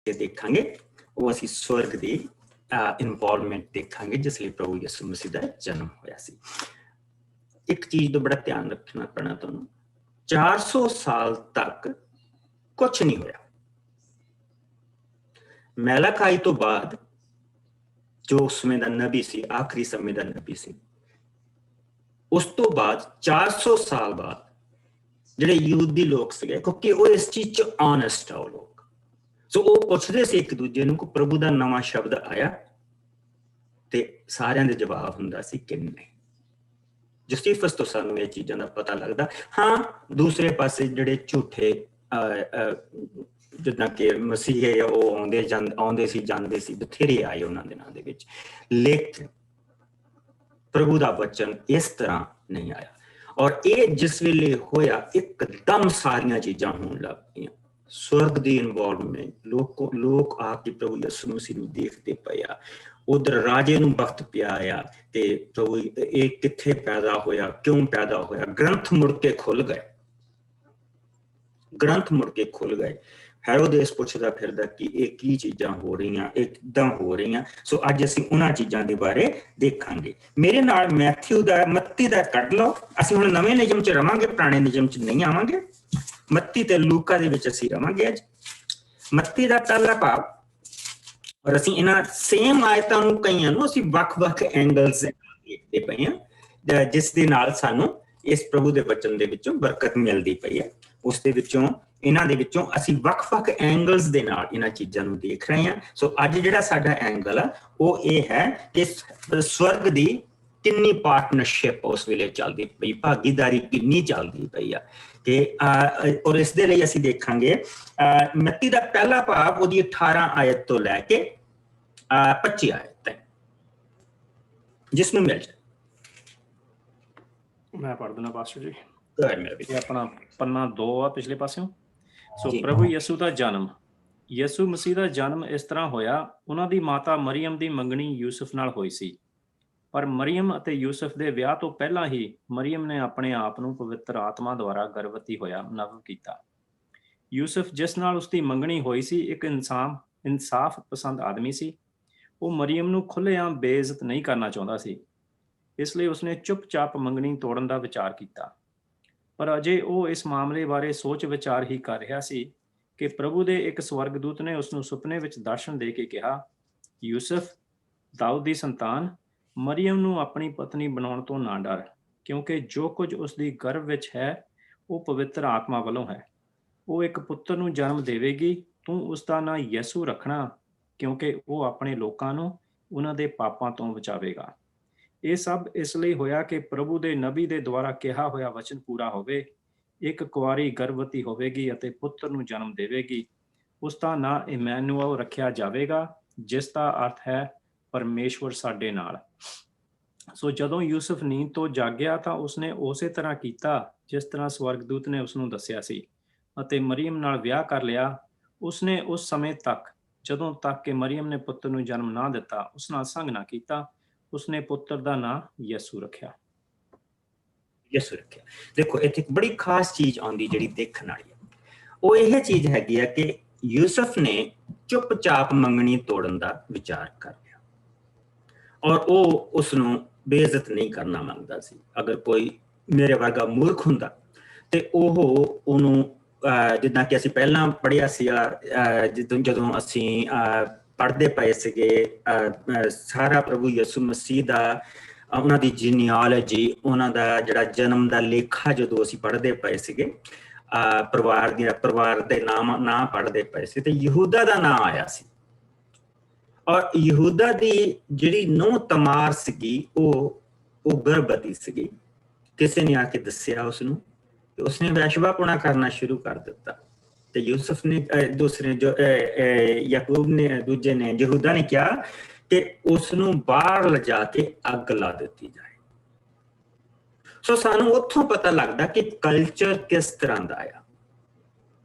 ਦੇਖਾਂਗੇ ਉਹ ਅਸੀਂ स्वर्ग ਦੀ ਇਨਵੋਲਵਮੈਂਟ ਦੇਖਾਂਗੇ ਜਿਸ ਲਈ ਪ੍ਰਭੂ ਯਿਸੂ ਮਸੀਹ ਦਾ ਜਨਮ ਹੋਇਆ ਸੀ। ਇੱਕ ਚੀਜ਼ ਤੋਂ ਬੜਾ ਧਿਆਨ ਰੱਖਣਾ ਪੈਣਾ ਤੁਹਾਨੂੰ, 400 ਸਾਲ ਤੱਕ ਕੁਛ ਨਹੀਂ ਹੋਇਆ। ਮੈਲਾਕਾਈ ਤੋਂ ਬਾਅਦ ਜੋ ਉਸ ਸਮੇਂ ਦਾ ਨਬੀ ਸੀ, ਆਖਰੀ ਸਮੇਂ ਦਾ ਨਬੀ ਸੀ, ਉਸ ਤੋਂ ਬਾਅਦ 400 ਸਾਲ ਬਾਅਦ ਜਿਹੜੇ ਯਹੂਦੀ ਲੋਕ ਸੀਗੇ, ਕਿਉਂਕਿ ਉਹ ਇਸ ਚੀਜ਼ 'ਚ ਆਨੈਸਟ ਆ ਉਹ ਲੋਕ, ਸੋ ਉਹ ਪੁੱਛਦੇ ਸੀ ਇੱਕ ਦੂਜੇ ਨੂੰ ਕਿ ਪ੍ਰਭੂ ਦਾ ਨਵਾਂ ਸ਼ਬਦ ਆਇਆ, ਤੇ ਸਾਰਿਆਂ ਦੇ ਜਵਾਬ ਹੁੰਦਾ ਸੀ ਕਿ ਨਹੀਂ। ਜਸਟਿਫਸ ਤੋਂ ਸਾਨੂੰ ਇਹ ਚੀਜ਼ਾਂ ਦਾ ਪਤਾ ਲੱਗਦਾ। ਹਾਂ, ਦੂਸਰੇ ਪਾਸੇ ਜਿਹੜੇ ਝੂਠੇ ਜਿੱਦਾਂ ਕਿ ਮਸੀਹ ਉਹ ਆਉਂਦੇ ਸੀ ਜਾਂਦੇ ਸੀ, ਬਥੇਰੇ ਆਏ ਉਹਨਾਂ ਦਿਨਾਂ ਦੇ ਵਿੱਚ, ਲੇਕਿਨ ਪ੍ਰਭੂ ਦਾ ਵਚਨ ਇਸ ਤਰ੍ਹਾਂ ਨਹੀਂ ਆਇਆ। ਔਰ ਇਹ ਜਿਸ ਵੇਲੇ ਹੋਇਆ ਇੱਕਦਮ ਸਾਰੀਆਂ ਚੀਜ਼ਾਂ ਹੋਣ ਲੱਗ ਪਈਆਂ। स्वर्ग ਦੀ ਇਨਵੋਲਵਮੈਂਟ, ਲੋਕ ਆ ਕੇ ਪ੍ਰਭੂ ਯਿਸੂ ਮਸੀਹ ਨੂੰ ਦੇਖਦੇ ਪਏ ਆ, ਉਧਰ ਰਾਜੇ ਨੂੰ ਵਕਤ ਪਿਆ ਆ ਤੇ ਪ੍ਰਭੂ ਇਹ ਕਿੱਥੇ ਪੈਦਾ ਹੋਇਆ, ਕਿਉਂ ਪੈਦਾ ਹੋਇਆ। ਗ੍ਰੰਥ ਮੁੜ ਕੇ ਖੁੱਲ ਗਏ, ਗ੍ਰੰਥ ਮੁੜ ਕੇ ਖੁੱਲ ਗਏ। ਹੈਰੋਦੇਸ ਪੁੱਛਦਾ ਫਿਰਦਾ ਕਿ ਇਹ ਕੀ ਚੀਜ਼ਾਂ ਹੋ ਰਹੀਆਂ, ਇਹ ਕਿੱਦਾਂ ਹੋ ਰਹੀਆਂ। ਸੋ ਅੱਜ ਅਸੀਂ ਉਹਨਾਂ ਚੀਜ਼ਾਂ ਦੇ ਬਾਰੇ ਦੇਖਾਂਗੇ। ਮੇਰੇ ਨਾਲ ਮੱਤੀ ਦਾ ਕੱਢ ਲਓ। ਅਸੀਂ ਹੁਣ ਨਵੇਂ ਨਿਯਮ 'ਚ ਰਵਾਂਗੇ, ਪੁਰਾਣੇ ਨਿਯਮ 'ਚ ਨਹੀਂ ਆਵਾਂਗੇ। ਮੱਤੀ ਤੇ ਲੂਕਾ ਦੇ ਵਿੱਚ ਅਸੀਂ ਰਵਾਂਗੇ ਅੱਜ। ਮੱਤੀ ਦਾ ਪਹਿਲਾ ਭਾਗ, ਔਰ ਅਸੀਂ ਇਹਨਾਂ ਸੇਮ ਆਇਤਾਂ ਨੂੰ ਕਈਆਂ ਨੂੰ ਅਸੀਂ ਵੱਖ-ਵੱਖ ਐਂਗਲਸ ਦੇਖਦੇ ਪਏ ਹਾਂ, ਜਿਸ ਦੇ ਨਾਲ ਸਾਨੂੰ ਇਸ ਪ੍ਰਭੂ ਦੇ ਵਚਨ ਦੇ ਵਿੱਚੋਂ ਬਰਕਤ ਮਿਲਦੀ ਪਈ ਹੈ। ਉਸ ਦੇ ਵਿੱਚੋਂ ਇਹਨਾਂ ਦੇ ਵਿੱਚੋਂ ਅਸੀਂ ਵੱਖ-ਵੱਖ ਐਂਗਲਸ ਦੇ ਨਾਲ ਇਹਨਾਂ ਚੀਜ਼ਾਂ ਨੂੰ ਦੇਖ ਰਹੇ ਹਾਂ। ਸੋ ਅੱਜ ਜਿਹੜਾ ਸਾਡਾ ਐਂਗਲ ਆ ਉਹ ਇਹ ਹੈ ਕਿ ਸਵਰਗ ਦੀ ਕਿੰਨੀ ਪਾਰਟਨਰਸ਼ਿਪ ਉਸ ਵੇਲੇ ਚੱਲਦੀ ਪਈ, ਭਾਗੀਦਾਰੀ ਕਿੰਨੀ ਚੱਲਦੀ ਪਈ ਆ। ਤੇ ਔਰ ਇਸ ਦੇ ਲਈ ਅਸੀਂ ਦੇਖਾਂਗੇ ਮੱਤੀ ਦਾ ਪਹਿਲਾ ਭਾਗ, ਉਹਦੀ 18 ਆਇਤ ਤੋਂ ਲੈ ਕੇ 25 ਆਇਤ ਤੱਕ, ਜਿਸ ਨੂੰ ਮਿਲ ਜਾਏ। ਮੈਂ ਪੜ੍ਹ ਦਿੰਦਾ ਪਾਸਟਰ ਜੀ। ਇਹ ਆਪਣਾ ਪੰਨਾ 2 ਆ ਪਿਛਲੇ ਪਾਸਿਓਂ। ਸੋ ਪ੍ਰਭੂ ਯਿਸੂ ਦਾ ਜਨਮ। ਯਿਸੂ ਮਸੀਹ ਦਾ ਜਨਮ ਇਸ ਤਰ੍ਹਾਂ ਹੋਇਆ, ਉਹਨਾਂ ਦੀ ਮਾਤਾ ਮਰੀਅਮ ਦੀ ਮੰਗਣੀ ਯੂਸਫ ਨਾਲ ਹੋਈ ਸੀ, ਪਰ ਮਰੀਅਮ ਅਤੇ ਯੂਸਫ ਦੇ ਵਿਆਹ ਤੋਂ ਪਹਿਲਾਂ ਹੀ ਮਰੀਅਮ ਨੇ ਆਪਣੇ ਆਪ ਨੂੰ ਪਵਿੱਤਰ ਆਤਮਾ ਦੁਆਰਾ ਗਰਭਵਤੀ ਹੋਇਆ ਨਵ ਕੀਤਾ। ਯੂਸਫ ਜਿਸ ਨਾਲ ਉਸਦੀ ਮੰਗਣੀ ਹੋਈ ਸੀ, ਇੱਕ ਇਨਸਾਫ ਪਸੰਦ ਆਦਮੀ ਸੀ। ਉਹ ਮਰੀਅਮ ਨੂੰ ਖੁੱਲ੍ਹੇਆਮ ਬੇਇੱਜ਼ਤ ਨਹੀਂ ਕਰਨਾ ਚਾਹੁੰਦਾ ਸੀ, ਇਸ ਲਈ ਉਸਨੇ ਚੁੱਪਚਾਪ ਮੰਗਣੀ ਤੋੜਨ ਦਾ ਵਿਚਾਰ ਕੀਤਾ। ਪਰ ਅਜੇ ਉਹ ਇਸ ਮਾਮਲੇ ਬਾਰੇ ਸੋਚ ਵਿਚਾਰ ਹੀ ਕਰ ਰਿਹਾ ਸੀ ਕਿ ਪ੍ਰਭੂ ਦੇ ਇੱਕ ਸਵਰਗਦੂਤ ਨੇ ਉਸਨੂੰ ਸੁਪਨੇ ਵਿੱਚ ਦਰਸ਼ਨ ਦੇ ਕੇ ਕਿਹਾ, ਯੂਸਫ, ਦਾਊਦ ਦੀ ਸੰਤਾਨ, ਮਰੀਅਮ ਨੂੰ ਆਪਣੀ ਪਤਨੀ ਬਣਾਉਣ ਤੋਂ ਨਾ ਡਰ, ਕਿਉਂਕਿ ਜੋ ਕੁਝ ਉਸਦੀ ਗਰਭ ਵਿੱਚ ਹੈ ਉਹ ਪਵਿੱਤਰ ਆਤਮਾ ਵੱਲੋਂ ਹੈ। ਉਹ ਇੱਕ ਪੁੱਤਰ ਨੂੰ ਜਨਮ ਦੇਵੇਗੀ, ਤੂੰ ਉਸਦਾ ਨਾਂ ਯਿਸੂ ਰੱਖਣਾ, ਕਿਉਂਕਿ ਉਹ ਆਪਣੇ ਲੋਕਾਂ ਨੂੰ ਉਹਨਾਂ ਦੇ ਪਾਪਾਂ ਤੋਂ ਬਚਾਵੇਗਾ। ਇਹ ਸਭ ਇਸ ਲਈ ਹੋਇਆ ਕਿ ਪ੍ਰਭੂ ਦੇ ਨਬੀ ਦੇ ਦੁਆਰਾ ਕਿਹਾ ਹੋਇਆ ਵਚਨ ਪੂਰਾ ਹੋਵੇ, ਇੱਕ ਕੁਆਰੀ ਗਰਭਵਤੀ ਹੋਵੇਗੀ ਅਤੇ ਪੁੱਤਰ ਨੂੰ ਜਨਮ ਦੇਵੇਗੀ। ਉਸ ਦਾ ਨਾਂ ਇਮੈਨੂਅਲ ਰੱਖਿਆ ਜਾਵੇਗਾ, ਜਿਸ ਦਾ ਅਰਥ ਹੈ ਪਰਮੇਸ਼ਵਰ ਸਾਡੇ ਨਾਲ। ਸੋ ਜਦੋਂ ਯੂਸਫ ਨੀਂਦ ਤੋਂ ਜਾਗਿਆ ਤਾਂ ਉਸਨੇ ਉਸੇ ਤਰ੍ਹਾਂ ਕੀਤਾ ਜਿਸ ਤਰ੍ਹਾਂ ਸਵਰਗਦੂਤ ਨੇ ਉਸਨੂੰ ਦੱਸਿਆ ਸੀ, ਅਤੇ ਮਰੀਅਮ ਨਾਲ ਵਿਆਹ ਕਰ ਲਿਆ। ਉਸਨੇ ਉਸ ਸਮੇਂ ਤੱਕ, ਜਦੋਂ ਤੱਕ ਕਿ ਮਰੀਅਮ ਨੇ ਪੁੱਤਰ ਨੂੰ ਜਨਮ ਨਾ ਦਿੱਤਾ, ਉਸ ਨਾਲ ਸੰਗ ਨਾ ਕੀਤਾ। ਉਸਨੇ ਪੁੱਤਰ ਦਾ ਨਾਂ ਯਿਸੂ ਰੱਖਿਆ। ਯਿਸੂ ਰੱਖਿਆ। ਦੇਖੋ ਇੱਥੇ ਇੱਕ ਬੜੀ ਖਾਸ ਚੀਜ਼ ਆਉਂਦੀ ਜਿਹੜੀ ਦੇਖਣ ਵਾਲੀ ਹੈ, ਉਹ ਇਹ ਚੀਜ਼ ਹੈਗੀ ਆ ਕਿ ਯੂਸਫ ਨੇ ਚੁੱਪਚਾਪ ਮੰਗਣੀ ਤੋੜਨ ਦਾ ਵਿਚਾਰ ਕਰ ਲਿਆ, ਔਰ ਉਹ ਉਸਨੂੰ ਬੇਇੱਜ਼ਤ ਨਹੀਂ ਕਰਨਾ ਮੰਗਦਾ ਸੀ। ਅਗਰ ਕੋਈ ਮੇਰੇ ਵਰਗਾ ਮੂਰਖ ਹੁੰਦਾ ਤੇ ਉਹਨੂੰ ਜਿੱਦਾਂ ਕਿ ਅਸੀਂ ਪਹਿਲਾਂ ਪੜ੍ਹਿਆ ਸੀਗਾ, ਜਦੋਂ ਅਸੀਂ ਪੜ੍ਹਦੇ ਪਏ ਸੀਗੇ ਸਾਰਾ ਪ੍ਰਭੂ ਯਿਸੂ ਮਸੀਹ ਦਾ, ਉਹਨਾਂ ਦੀ ਜੀਨੀਆਲੋਜੀ, ਉਹਨਾਂ ਦਾ ਜਿਹੜਾ ਜਨਮ ਦਾ ਲੇਖਾ ਜਦੋਂ ਅਸੀਂ ਪੜ੍ਹਦੇ ਪਏ ਸੀਗੇ, ਪਰਿਵਾਰ ਦੇ ਨਾਂ ਪੜ੍ਹਦੇ ਪਏ ਸੀ, ਤੇ ਯਹੂਦਾ ਦਾ ਨਾਂ ਆਇਆ ਸੀ। ਔਰ ਯਹੂਦਾ ਦੀ ਜਿਹੜੀ ਨੂੰਹ ਤਮਾਰ ਸੀਗੀ, ਉਹ ਗਰਭਵਤੀ ਸੀਗੀ। ਕਿਸੇ ਨੇ ਆ ਕੇ ਦੱਸਿਆ ਉਸਨੂੰ, ਤੇ ਉਸਨੇ ਵੈਸ਼ਵਾਪੁਣਾ ਕਰਨਾ ਸ਼ੁਰੂ ਕਰ ਦਿੱਤਾ। ਤੇ ਯੂਸਫ ਨੇ ਯਾਕੂਬ ਨੇ, ਦੂਜੇ ਨੇ, ਯਹੂਦਾ ਨੇ ਕਿਹਾ ਕਿ ਉਸਨੂੰ ਬਾਹਰ ਲਿਜਾ ਕੇ ਅੱਗ ਲਾ ਦਿੱਤੀ ਜਾਏ। ਸੋ ਸਾਨੂੰ ਉੱਥੋਂ ਪਤਾ ਲੱਗਦਾ ਕਿ ਕਲਚਰ ਕਿਸ ਤਰ੍ਹਾਂ ਦਾ ਆ।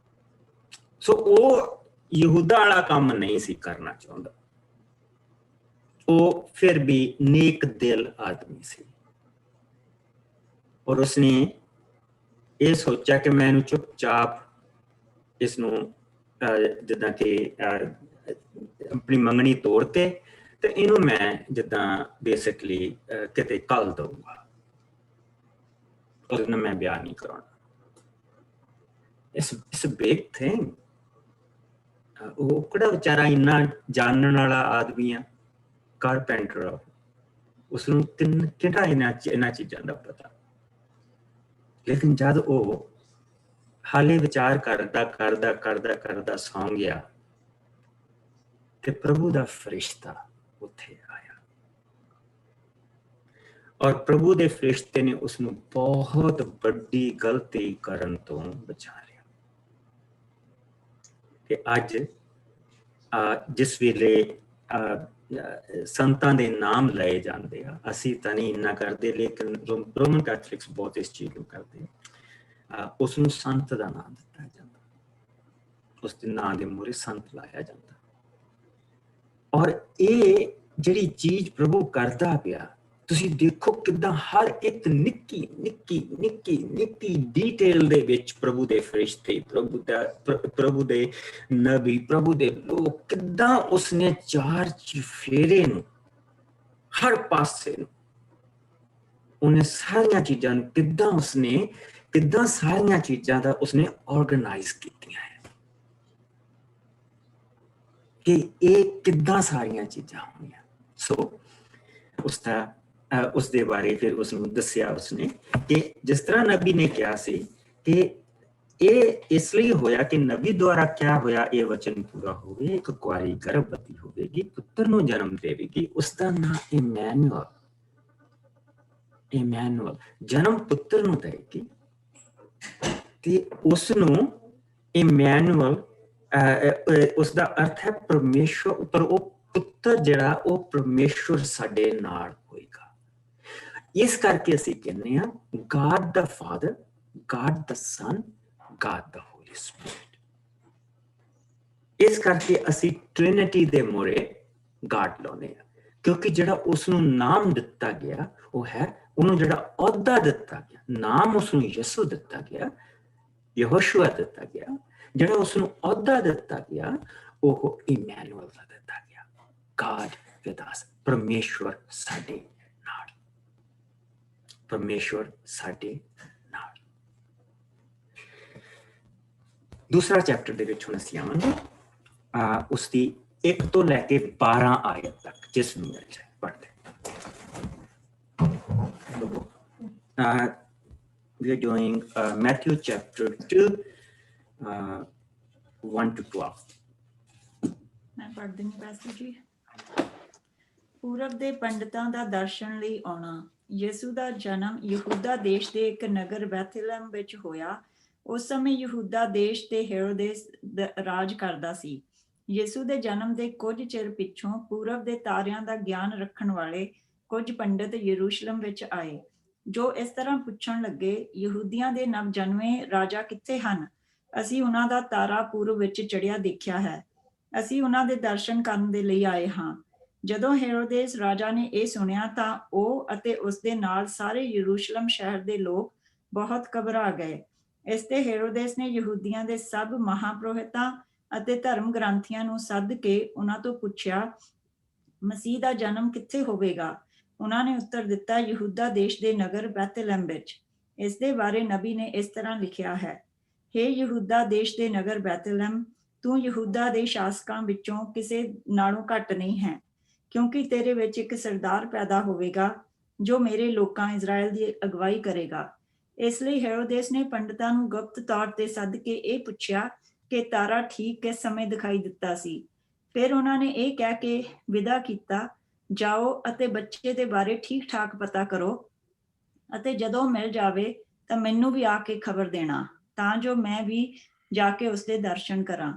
ਸੋ ਉਹ ਯਹੂਦਾ ਵਾਲਾ ਕੰਮ ਨਹੀਂ ਸੀ ਕਰਨਾ ਚਾਹੁੰਦਾ, ਉਹ ਫਿਰ ਵੀ ਨੇਕ ਦਿਲ ਆਦਮੀ ਸੀ, ਔਰ ਉਸਨੇ ਇਹ ਸੋਚਿਆ ਕਿ ਮੈਂ ਇਹਨੂੰ ਚੁੱਪਚਾਪ ਇਸਨੂੰ ਜਿੱਦਾਂ ਕਿ ਆਪਣੀ ਮੰਗਣੀ ਤੋੜ ਕੇ ਤੇ ਇਹਨੂੰ ਮੈਂ ਜਿੱਦਾਂ ਬੇਸਿਕਲੀ ਕਿਤੇ ਕੱਲ ਦਊਂਗਾ, ਉਹਨੂੰ ਮੈਂ ਬਿਆਨ ਨਹੀਂ ਕਰਾਉਣਾ। It's a big thing। ਉਹ ਕਿਹੜਾ ਵਿਚਾਰਾ ਇੰਨਾ ਜਾਣਨ ਵਾਲਾ ਆਦਮੀ ਆ, ਕਾਰਪੈਂਟਰ ਆ, ਉਸਨੂੰ ਕਿਹੜਾ ਇਹਨਾਂ ਚੀਜ਼ਾਂ ਦਾ ਪਤਾ। ਲੇਕਿਨ ਜਦ ਉਹ ਹਾਲੇ ਵਿਚਾਰ ਕਰਦਾ ਸੌਂ ਗਿਆ ਤੇ ਪ੍ਰਭੂ ਦਾ ਫਰਿਸ਼ਤਾ ਉੱਥੇ ਆਇਆ, ਔਰ ਪ੍ਰਭੂ ਦੇ ਫਰਿਸ਼ਤੇ ਨੇ ਉਸਨੂੰ ਬਹੁਤ ਵੱਡੀ ਗਲਤੀ ਕਰਨ ਤੋਂ ਬਚਾ ਲਿਆ। ਤੇ ਅੱਜ ਜਿਸ ਵੇਲੇ ਸੰਤਾਂ ਦੇ ਨਾਮ ਲਏ ਜਾਂਦੇ ਆ, ਅਸੀਂ ਤਾਂ ਨਹੀਂ ਇੰਨਾ ਕਰਦੇ, ਲੇਕਿਨ ਰੋਮਨ ਕੈਥੋਲਿਕਸ ਬਹੁਤ ਇਸ ਚੀਜ਼ ਨੂੰ ਕਰਦੇ ਆ। ਉਸਨੂੰ ਸੰਤ ਦਾ ਨਾਮ ਦਿੱਤਾ ਜਾਂਦਾ, ਉਸ ਦੇ ਨਾਂ ਦੇ ਮੂਹਰੇ ਸੰਤ ਲਾਇਆ ਜਾਂਦਾ। ਔਰ ਇਹ ਜਿਹੜੀ ਚੀਜ਼ ਪ੍ਰਭੂ ਕਰਦਾ ਪਿਆ, ਤੁਸੀਂ ਦੇਖੋ ਕਿੱਦਾਂ ਹਰ ਇੱਕ ਨਿੱਕੀ ਡੀਟੇਲ ਦੇ ਵਿੱਚ ਪ੍ਰਭੂ ਦੇ ਫਰਿਸ਼ਤੇ, ਪ੍ਰਭੂ ਦੇ ਨਬੀ, ਪ੍ਰਭੂ ਦੇ ਲੋਕ, ਕਿੱਦਾਂ ਉਸਨੇ ਚਾਰ ਚੁਫੇਰੇ ਨੂੰ, ਹਰ ਪਾਸੇ ਨੂੰ, ਉਹਨੇ ਸਾਰੀਆਂ ਚੀਜ਼ਾਂ ਨੂੰ ਕਿੱਦਾਂ ਸਾਰੀਆਂ ਚੀਜ਼ਾਂ ਦਾ ਉਸਨੇ ਆਰਗੇਨਾਈਜ਼ ਕੀਤੀਆਂ ਹੈ ਕਿ ਇਹ ਕਿੱਦਾਂ ਸਾਰੀਆਂ ਚੀਜ਼ਾਂ ਹੋਈਆਂ। ਸੋ ਉਸ ਦੇ ਬਾਰੇ ਫਿਰ ਉਸਨੂੰ ਦੱਸਿਆ ਉਸਨੇ ਕਿ ਜਿਸ ਤਰ੍ਹਾਂ ਨਬੀ ਨੇ ਕਿਹਾ ਸੀ ਕਿ ਇਹ ਇਸ ਲਈ ਹੋਇਆ ਕਿ ਨਬੀ ਦੁਆਰਾ ਕਿਹਾ ਹੋਇਆ ਇਹ ਵਚਨ ਪੂਰਾ ਹੋਵੇ, ਇੱਕ ਕੁਆਰੀ ਗਰਭਵਤੀ ਹੋਵੇਗੀ, ਪੁੱਤਰ ਨੂੰ ਜਨਮ ਦੇਵੇਗੀ, ਉਸਦਾ ਨਾਂ ਇਮੈਨੂਅਲ, ਜਨਮ ਪੁੱਤਰ ਨੂੰ ਦੇਵੇਗੀ ਤੇ ਉਸਨੂੰ ਇਮੈਨੂਅਲ, ਉਸਦਾ ਅਰਥ ਹੈ ਪਰਮੇਸ਼ਵਰ। ਪਰ ਉਹ ਪੁੱਤਰ ਜਿਹੜਾ ਉਹ ਪਰਮੇਸ਼ਵਰ ਸਾਡੇ ਨਾਲ ਹੋਏਗਾ। ਇਸ ਕਰਕੇ ਅਸੀਂ ਕਹਿੰਦੇ ਹਾਂ God the Father, God the Son, God the Holy Spirit। ਇਸ ਕਰਕੇ ਅਸੀਂ ਟ੍ਰਿਨਿਟੀ ਦੇ ਮੋਰੇ ਗਾਡ ਲਾਉਂਦੇ ਹਾਂ, ਕਿਉਂਕਿ ਜਿਹੜਾ ਉਸਨੂੰ ਨਾਮ ਦਿੱਤਾ ਗਿਆ ਉਹ ਹੈ, ਉਹਨੂੰ ਜਿਹੜਾ ਅਹੁਦਾ ਦਿੱਤਾ ਗਿਆ, ਨਾਮ ਉਸਨੂੰ ਯਿਸੂ ਦਿੱਤਾ ਗਿਆ, ਯਹੋਸ਼ੂਆ ਦਿੱਤਾ ਗਿਆ, ਜਿਹੜਾ ਉਸਨੂੰ ਅਹੁਦਾ ਦਿੱਤਾ ਗਿਆ ਉਹ ਇਮੈਨੂਅਲ ਦਾ ਦਿੱਤਾ ਗਿਆ, God with us, ਪਰਮੇਸ਼ਵਰ ਸਾਡੇ ਨਾਲ, ਪਰਮੇਸ਼ਵਰ ਸਾਡੇ ਨਾਲ। ਦੂਸਰਾ ਚੈਪਟਰ ਦੇ ਵਿੱਚ ਹੁਣ ਅਸੀਂ ਆਵਾਂਗੇ ਉਸ ਦੀ 1 ਤੋਂ ਲੈ ਕੇ 12 ਆਇਤ ਤੱਕ, ਜਿਸ ਨੂੰ ਮਿਲ ਜਾਏ ਪੜ੍ਹਦੇ। We are doing Matthew chapter 2, 1 to 12. ਮੈਂ ਪੜ੍ਹ ਦਿੰਦੀ ਪਾਸਟਰ ਜੀ। ਪੂਰਬ ਦੇ ਪੰਡਤਾਂ ਦਾ ਦਰਸ਼ਨ ਲਈ ਆਉਣਾ। ਯਿਸੂ ਦਾ ਜਨਮ ਯਹੂਦਾ ਦੇਸ਼ ਦੇ ਇੱਕ ਨਗਰ ਬੈਥਲਹਮ ਵਿੱਚ ਹੋਇਆ। ਉਸ ਸਮੇਂ ਯਹੂਦਾ ਦੇਸ਼ ਤੇ ਹੈਰੋਦੇਸ ਰਾਜ ਕਰਦਾ ਸੀ। ਯਿਸੂ ਦੇ ਜਨਮ ਦੇ ਕੁਝ ਚਿਰ ਪਿੱਛੋਂ ਪੂਰਬ ਦੇ ਤਾਰਿਆਂ ਦਾ ਗਿਆਨ ਰੱਖਣ ਵਾਲੇ ਕੁਝ ਪੰਡਤ ਯਰੂਸ਼ਲਮ ਵਿੱਚ ਆਏ, ਜੋ ਇਸ ਤਰ੍ਹਾਂ ਪੁੱਛਣ ਲੱਗੇ, ਯਹੂਦੀਆਂ ਦੇ ਨਵਜਨਮੇ ਰਾਜਾ ਕਿੱਥੇ ਹਨ? ਅਸੀਂ ਉਹਨਾਂ ਦਾ ਤਾਰਾ ਪੂਰਬ ਵਿੱਚ ਚੜ੍ਹਿਆ ਦੇਖਿਆ ਹੈ। ਅਸੀਂ ਉਹਨਾਂ ਦੇ ਦਰਸ਼ਨ ਕਰਨ ਦੇ ਲਈ ਆਏ ਹਾਂ। ਜਦੋਂ ਹੈਰੋਦੇਸ ਰਾਜਾ ਨੇ ਇਹ ਸੁਣਿਆ ਤਾਂ ਉਹ ਅਤੇ ਉਸਦੇ ਨਾਲ ਸਾਰੇ ਯਰੂਸ਼ਲਮ ਸ਼ਹਿਰ ਦੇ ਲੋਕ ਬਹੁਤ ਘਬਰਾ ਗਏ। ਇਸ ਤੇ ਹੈਰੋਦੇਸ ਨੇ ਯਹੂਦੀਆਂ ਦੇ ਸਭ ਮਹਾਪੁਰੋਹਿਤਾਂ ਅਤੇ ਧਰਮ ਗ੍ਰੰਥੀਆਂ ਨੂੰ ਸੱਦ ਕੇ ਉਹਨਾਂ ਤੋਂ ਪੁੱਛਿਆ, ਮਸੀਹ ਦਾ ਜਨਮ ਕਿੱਥੇ ਹੋਵੇਗਾ? ਉਹਨਾਂ ਨੇ ਉੱਤਰ ਦਿੱਤਾ, ਯਹੂਦਾ ਦੇਸ਼ ਦੇ ਨਗਰ ਬੈਥਲਹਮ ਵਿੱਚ। ਇਸ ਦੇ ਬਾਰੇ ਨਬੀ ਨੇ ਇਸ ਤਰ੍ਹਾਂ ਲਿਖਿਆ ਹੈ, ਹੇ ਯਹੂਦਾ ਦੇਸ਼ ਦੇ ਨਗਰ ਬੈਥਲਹਮ, ਤੂੰ ਯਹੂਦਾ ਦੇ ਸ਼ਾਸਕਾਂ ਵਿੱਚੋਂ ਕਿਸੇ ਨਾਲੋਂ ਘੱਟ ਨਹੀਂ ਹੈ, ਕਿਉਂਕਿ ਤੇਰੇ ਵਿੱਚ ਇੱਕ ਸਰਦਾਰ ਪੈਦਾ ਹੋਵੇਗਾ ਜੋ ਮੇਰੇ ਲੋਕਾਂ ਇਜ਼ਰਾਈਲ ਦੀ ਅਗਵਾਈ ਕਰੇਗਾ। ਇਸ ਲਈ ਹੈਰੋਦੇਸ ਨੇ ਪੰਡਤਾਂ ਨੂੰ ਗੁਪਤ ਤੌਰ ਤੇ ਸੱਦ ਕੇ ਇਹ ਪੁੱਛਿਆ ਕਿ ਤਾਰਾ ਠੀਕ ਕਿਸ ਸਮੇਂ ਦਿਖਾਈ ਦਿੱਤਾ ਸੀ। ਫਿਰ ਉਹਨਾਂ ਨੇ ਇਹ ਕਹਿ ਕੇ ਵਿਦਾ ਕੀਤਾ, ਜਾਓ ਅਤੇ ਬੱਚੇ ਦੇ ਬਾਰੇ ਠੀਕ ਠਾਕ ਪਤਾ ਕਰੋ, ਅਤੇ ਜਦੋਂ ਮਿਲ ਜਾਵੇ ਤਾਂ ਮੈਨੂੰ ਵੀ ਆ ਕੇ ਖਬਰ ਦੇਣਾ, ਤਾਂ ਜੋ ਮੈਂ ਵੀ ਜਾ ਕੇ ਉਸਦੇ ਦਰਸ਼ਨ ਕਰਾਂ।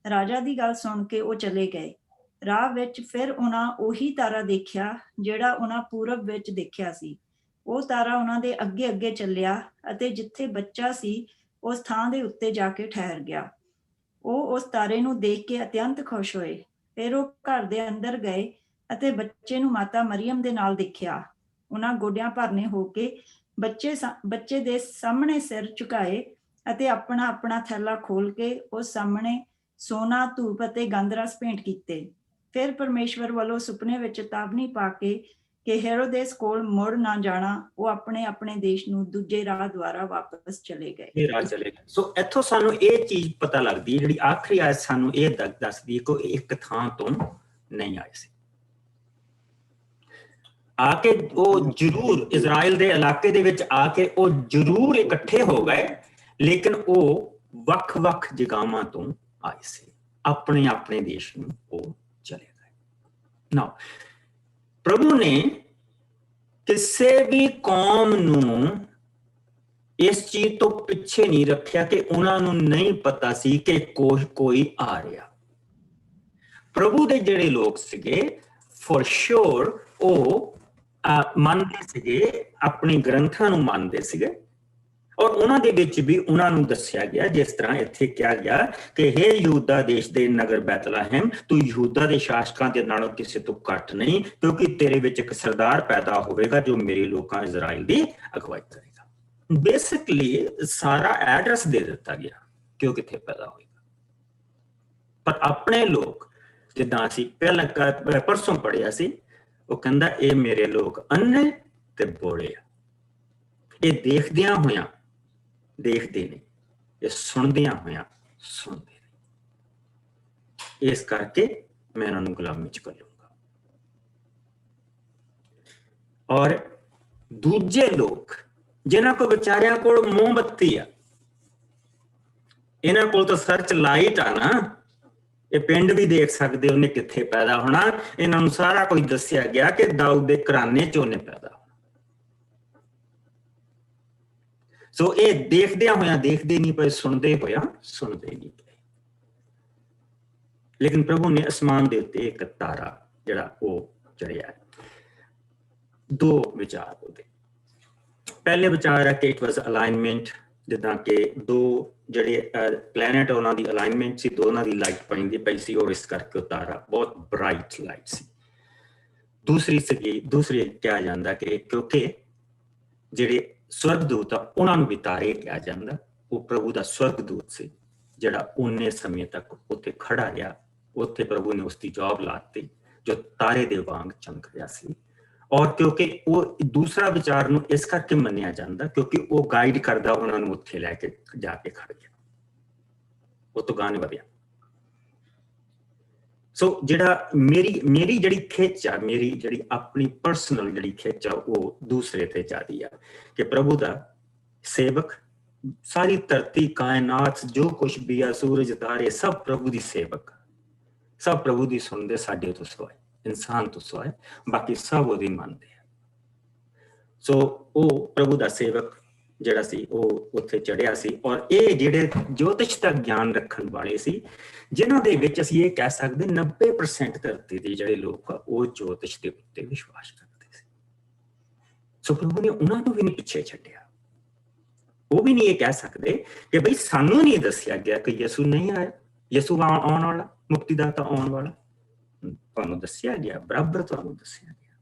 ਰਾਜਾ ਦੀ ਗੱਲ ਸੁਣ ਕੇ ਉਹ ਚਲੇ ਗਏ। ਰਾਹ ਵਿੱਚ ਫਿਰ ਉਹਨਾਂ ਉਹੀ ਤਾਰਾ ਦੇਖਿਆ ਜਿਹੜਾ ਉਹਨਾਂ ਪੂਰਬ ਵਿੱਚ ਦੇਖਿਆ ਸੀ। ਉਹ ਤਾਰਾ ਉਹਨਾਂ ਦੇ ਅੱਗੇ ਅੱਗੇ ਚੱਲਿਆ ਅਤੇ ਜਿੱਥੇ ਬੱਚਾ ਸੀ ਉਸ ਥਾਂ ਦੇ ਉੱਤੇ ਜਾ ਕੇ ਠਹਿਰ ਗਿਆ। ਉਹ ਉਸ ਤਾਰੇ ਨੂੰ ਦੇਖ ਕੇ ਅਤਿਅੰਤ ਖੁਸ਼ ਹੋਏ। ਫਿਰ ਉਹ ਘਰ ਦੇ ਅੰਦਰ ਗਏ ਅਤੇ ਬੱਚੇ ਨੂੰ ਮਾਤਾ ਮਰੀਅਮ ਦੇ ਨਾਲ ਦੇਖਿਆ। ਉਹਨਾਂ ਗੋਡਿਆਂ ਭਰਨੇ ਹੋ ਕੇ ਬੱਚੇ ਦੇ ਸਾਹਮਣੇ ਸਿਰ ਝੁਕਾਏ ਅਤੇ ਆਪਣਾ ਥੈਲਾ ਖੋਲ ਕੇ ਉਸ ਸਾਹਮਣੇ ਸੋਨਾ, ਧੂਪ ਅਤੇ ਗੰਧਰਸ ਭੇਂਟ ਕੀਤੇ। ਫਿਰ ਪਰਮੇਸ਼ਵਰ ਵੱਲੋਂ ਸੁਪਨੇ ਵਿੱਚ ਚੇਤਾਵਨੀ ਪਾ ਕੇ ਕਿ ਹੈਰੋਦੇਸ ਕੋਲ ਮੁੜ ਨਾ ਜਾਣਾ, ਉਹ ਆਪਣੇ ਆਪਣੇ ਦੇਸ਼ ਨੂੰ ਦੂਜੇ ਰਾਹ ਦੁਆਰਾ ਵਾਪਸ ਚਲੇ ਗਏ। ਇਹ ਰਾਹ ਚਲੇ ਗਏ। ਸੋ ਇੱਥੋਂ ਸਾਨੂੰ ਇਹ ਚੀਜ਼ ਪਤਾ ਲੱਗਦੀ ਹੈ, ਜਿਹੜੀ ਆਖਰੀ ਆਇਤ ਸਾਨੂੰ ਇਹ ਦੱਸਦੀ ਹੈ ਕਿ ਇੱਕ ਥਾਂ ਤੋਂ ਨਹੀਂ ਆਏ ਸੀ। ਆ ਕੇ ਉਹ ਜ਼ਰੂਰ ਇਜ਼ਰਾਈਲ ਦੇ ਇਲਾਕੇ ਦੇ ਵਿੱਚ ਆ ਕੇ ਉਹ ਜ਼ਰੂਰ ਇਕੱਠੇ ਹੋ ਗਏ, ਲੇਕਿਨ ਉਹ ਵੱਖ-ਵੱਖ ਜਗ੍ਹਾਵਾਂ ਤੋਂ ਆਏ ਸੀ। ਆਪਣੇ ਆਪਣੇ ਦੇਸ਼ ਨੂੰ ਉਹ ਚਲੇ ਗਏ। ਨਾ ਪ੍ਰਭੂ ਨੇ ਕਿਸੇ ਵੀ ਕੌਮ ਨੂੰ ਇਸ ਚੀਜ਼ ਤੋਂ ਪਿੱਛੇ ਨਹੀਂ ਰੱਖਿਆ ਕਿ ਉਹਨਾਂ ਨੂੰ ਨਹੀਂ ਪਤਾ ਸੀ ਕਿ ਕੋਈ ਆ ਰਿਹਾ। ਪ੍ਰਭੂ ਦੇ ਜਿਹੜੇ ਲੋਕ ਸੀਗੇ ਫॉर ਸ਼ੋਰ ਉਹ ਮੰਨਦੇ ਸੀਗੇ, ਆਪਣੇ ਗ੍ਰੰਥਾਂ ਨੂੰ ਮੰਨਦੇ ਸੀਗੇ, ਔਰ ਉਹਨਾਂ ਦੇ ਵਿੱਚ ਵੀ ਉਹਨਾਂ ਨੂੰ ਦੱਸਿਆ ਗਿਆ, ਜਿਸ ਤਰ੍ਹਾਂ ਇੱਥੇ ਕਿਹਾ ਗਿਆ ਕਿ ਹੇ ਯਹੂਦਾ ਦੇਸ਼ ਦੇ ਨਗਰ ਬੈਤਲਹਮ, ਤੂੰ ਯਹੂਦਾ ਦੇ ਸ਼ਾਸਕਾਂ ਦੇ ਨਾਲੋਂ ਕਿਸੇ ਤੋਂ ਘੱਟ ਨਹੀਂ, ਕਿਉਂਕਿ ਤੇਰੇ ਵਿੱਚ ਇੱਕ ਸਰਦਾਰ ਪੈਦਾ ਹੋਵੇਗਾ ਜੋ ਮੇਰੇ ਲੋਕਾਂ ਇਜ਼ਰਾਈਲ ਦੀ ਅਗਵਾਈ ਕਰੇਗਾ। ਬੇਸਿਕਲੀ ਸਾਰਾ ਐਡਰੈਸ ਦੇ ਦਿੱਤਾ ਗਿਆ ਕਿ ਉਹ ਕਿੱਥੇ ਪੈਦਾ ਹੋਏਗਾ। ਪਰ ਆਪਣੇ ਲੋਕ, ਜਿੱਦਾਂ ਅਸੀਂ ਪਹਿਲਾਂ ਪਰਸੋਂ ਪੜ੍ਹਿਆ ਸੀ, ਉਹ ਕਹਿੰਦਾ ਇਹ ਮੇਰੇ ਲੋਕ ਅੰਨੇ ਤੇ ਬੋਲੇ ਆ। ਇਹ ਦੇਖਦਿਆਂ ਹੋਇਆਂ ਦੇਖਦੇ ਨੇ, ਇਹ ਸੁਣਦਿਆਂ ਹੋਇਆਂ ਸੁਣਦੇ ਨੇ। ਇਸ ਕਰਕੇ ਮੈਂ ਇਹਨਾਂ ਨੂੰ ਗੁਲਾਮੀ ਚ ਕਰ ਲੂੰਗਾ। ਔਰ ਦੂਜੇ ਲੋਕ ਜਿਨ੍ਹਾਂ ਕੋਲ ਵਿਚਾਰਿਆਂ ਕੋਲ ਮੋਮਬੱਤੀ ਆ, ਇਹਨਾਂ ਕੋਲ ਤਾਂ ਸਰਚ ਲਾਈਟ ਆ ਨਾ, ਇਹ ਪਿੰਡ ਵੀ ਦੇਖ ਸਕਦੇ ਉਹਨੇ ਕਿੱਥੇ ਪੈਦਾ ਹੋਣਾ। ਇਹਨਾਂ ਨੂੰ ਸਾਰਾ ਕੁਝ ਦੱਸਿਆ ਗਿਆ ਕਿ ਦਾਊਦ ਦੇ ਘਰਾਣੇ ਚ ਉਹਨੇ ਪੈਦਾ ਹੋਣਾ। ਸੋ ਇਹ ਦੇਖਦਿਆਂ ਹੋਇਆਂ ਦੇਖਦੇ ਨਹੀਂ ਪਏ, ਸੁਣਦੇ ਹੋਇਆਂ ਸੁਣਦੇ ਨਹੀਂ ਪਏ। ਲੇਕਿਨ ਪ੍ਰਭੂ ਨੇ ਅਸਮਾਨ ਦੇ ਉੱਤੇ ਇੱਕ ਤਾਰਾ ਜਿਹੜਾ ਉਹ ਚੜਿਆ। ਦੋ ਵਿਚਾਰ ਉਹਦੇ। ਪਹਿਲੇ ਵਿਚਾਰ ਹੈ ਕਿ ਇਟ ਵਾਸ ਅਲਾਈਨਮੈਂਟ, ਜਿੱਦਾਂ ਕਿ ਦੋ ਜਿਹੜੇ ਪਲੈਨਟ ਉਹਨਾਂ ਦੀ ਅਲਾਈਨਮੈਂਟ ਸੀ, ਦੋਨਾਂ ਦੀ ਲਾਈਟ ਪੈਂਦੀ ਪਈ ਸੀ, ਔਰ ਇਸ ਕਰਕੇ ਉਹ ਤਾਰਾ ਬਹੁਤ ਬ੍ਰਾਈਟ ਲਾਈਟ ਸੀ। ਦੂਸਰੀ ਕਿਹਾ ਜਾਂਦਾ ਕਿ ਕਿਉਂਕਿ ਜਿਹੜੇ ਸਵਰਗਦੂਤ ਆ ਉਹਨਾਂ ਨੂੰ ਵੀ ਤਾਰੇ ਕਿਹਾ ਜਾਂਦਾ। ਉਹ ਪ੍ਰਭੂ ਦਾ ਸਵਰਗਦੂਤ ਸੀ ਜਿਹੜਾ ਉਹਨੇ ਸਮੇਂ ਤੱਕ ਉੱਥੇ ਖੜਾ ਰਿਹਾ। ਉੱਥੇ ਪ੍ਰਭੂ ਨੇ ਉਸਦੀ ਜੌਬ ਲਾਤੀ ਜੋ ਤਾਰੇ ਦੇ ਵਾਂਗ ਚਮਕ ਰਿਹਾ ਸੀ। ਔਰ ਕਿਉਂਕਿ ਉਹ ਦੂਸਰਾ ਵਿਚਾਰ ਨੂੰ ਇਸ ਕਰਕੇ ਮੰਨਿਆ ਜਾਂਦਾ ਕਿਉਂਕਿ ਉਹ ਗਾਈਡ ਕਰਦਾ ਉਹਨਾਂ ਨੂੰ ਉੱਥੇ ਲੈ ਕੇ ਜਾ ਕੇ ਖੜ ਗਿਆ। ਉਹ ਤੋਂ ਗਾਣੇ ਵਧਿਆ। ਸੋ ਜਿਹੜਾ ਮੇਰੀ ਜਿਹੜੀ ਖਿੱਚ ਆ, ਮੇਰੀ ਜਿਹੜੀ ਆਪਣੀ ਪਰਸਨਲ ਜਿਹੜੀ ਖਿੱਚ ਆ, ਉਹ ਦੂਸਰੇ ਤੇ ਜਾਂਦੀ ਆ ਕਿ ਪ੍ਰਭੂ ਦਾ ਸੇਵਕ, ਸਾਰੀ ਧਰਤੀ, ਕਾਇਨਾਤ, ਜੋ ਕੁਛ ਵੀ ਆ, ਸੂਰਜ, ਤਾਰੇ, ਸਭ ਪ੍ਰਭੂ ਦੀ ਸੇਵਕ, ਸਭ ਪ੍ਰਭੂ ਦੀ ਸੁਣਦੇ, ਸਾਡੇ ਤੋਂ ਸਿਵਾਏ, ਇਨਸਾਨ ਤੋਂ ਸਿਵਾਏ, ਬਾਕੀ ਸਭ ਉਹਦੀ ਮੰਨਦੇ ਆ। ਸੋ ਉਹ ਪ੍ਰਭੂ ਦਾ ਸੇਵਕ ਜਿਹੜਾ ਸੀ ਉਹ ਉੱਥੇ ਚੜਿਆ ਸੀ। ਔਰ ਇਹ ਜਿਹੜੇ ਜੋਤਿਸ਼ ਦਾ ਗਿਆਨ ਰੱਖਣ ਵਾਲੇ ਸੀ, ਜਿਨ੍ਹਾਂ ਦੇ ਵਿੱਚ ਅਸੀਂ ਇਹ ਕਹਿ ਸਕਦੇ 90% ਧਰਤੀ ਦੇ ਜਿਹੜੇ ਲੋਕ ਆ ਉਹ ਜੋਤਿਸ਼ ਦੇ ਉੱਤੇ ਵਿਸ਼ਵਾਸ ਕਰਦੇ ਸੀ। ਸੋ ਪ੍ਰਭੂ ਨੇ ਉਹਨਾਂ ਨੂੰ ਵੀ ਨਹੀਂ ਪਿੱਛੇ ਛੱਡਿਆ। ਉਹ ਵੀ ਨਹੀਂ ਇਹ ਕਹਿ ਸਕਦੇ ਕਿ ਬਈ ਸਾਨੂੰ ਨਹੀਂ ਦੱਸਿਆ ਗਿਆ ਕਿ ਯਿਸੂ ਨਹੀਂ ਆਇਆ, ਯਿਸੂ ਆਉਣ ਵਾਲਾ, ਮੁਕਤੀਦਾਤਾ ਆਉਣ ਵਾਲਾ। ਤੁਹਾਨੂੰ ਦੱਸਿਆ ਗਿਆ, ਬਰਾਬਰ ਤੁਹਾਨੂੰ ਦੱਸਿਆ ਗਿਆ।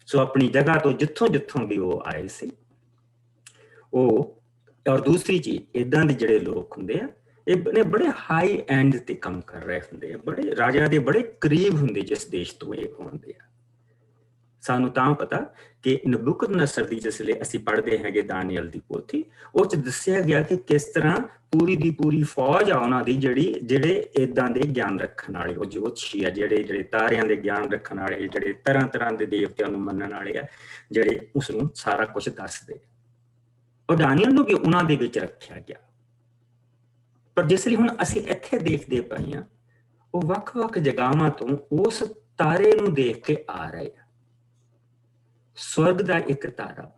ਸੋ ਆਪਣੀ ਜਗ੍ਹਾ ਤੋਂ ਜਿੱਥੋਂ ਵੀ ਉਹ ਆਏ ਸੀ ਉਹ। ਔਰ ਦੂਸਰੀ ਚੀਜ਼, ਏਦਾਂ ਦੇ ਜਿਹੜੇ ਲੋਕ ਹੁੰਦੇ ਆ, ਇਹ ਬੜੇ ਹਾਈ ਐਂਡ ਤੇ ਕੰਮ ਕਰ ਰਹੇ ਹੁੰਦੇ ਆ, ਬੜੇ ਰਾਜਾ ਦੇ ਬੜੇ ਕਰੀਬ ਹੁੰਦੇ ਜਿਸ ਦੇਸ਼ ਤੋਂ ਇਹ ਹੁੰਦੇ ਆ। ਸਾਨੂੰ ਤਾਂ ਪਤਾ ਕਿ ਨਬੂਕਦਨਸਰ ਦੀ ਜਿਸ ਲਈ ਅਸੀਂ ਪੜ੍ਹਦੇ ਹੈਗੇ ਦਾਨੀਏਲ ਦੀ ਪੋਥੀ, ਉਹ ਚ ਦੱਸਿਆ ਗਿਆ ਕਿ ਕਿਸ ਤਰ੍ਹਾਂ ਪੂਰੀ ਦੀ ਪੂਰੀ ਫੌਜ ਆ ਉਹਨਾਂ ਦੀ ਜਿਹੜੇ ਏਦਾਂ ਦੇ ਗਿਆਨ ਰੱਖਣ ਵਾਲੇ, ਉਹ ਜੋਤਸ਼ੀ ਆ, ਜਿਹੜੇ ਤਾਰਿਆਂ ਦੇ ਗਿਆਨ ਰੱਖਣ ਵਾਲੇ, ਜਿਹੜੇ ਤਰ੍ਹਾਂ ਦੇ ਦੇਵਤਿਆਂ ਨੂੰ ਮੰਨਣ ਵਾਲੇ ਆ, ਜਿਹੜੇ ਉਸਨੂੰ ਸਾਰਾ ਕੁਝ ਦੱਸਦੇ। ਉਹ ਦਾਨੀਏਲ ਨੂੰ ਵੀ ਉਹਨਾਂ ਦੇ ਵਿੱਚ ਰੱਖਿਆ ਗਿਆ। ਪਰ ਜਿਸ ਲਈ ਹੁਣ ਅਸੀਂ ਇੱਥੇ ਦੇਖਦੇ ਪਏ ਹਾਂ, ਉਹ ਵੱਖ-ਵੱਖ ਜਗ੍ਹਾਵਾਂ ਤੋਂ ਉਸ ਤਾਰੇ ਨੂੰ ਦੇਖ ਕੇ ਆ ਰਹੇ ਆ। ਸਵਰਗ ਦਾ ਇੱਕ ਤਾਰਾ,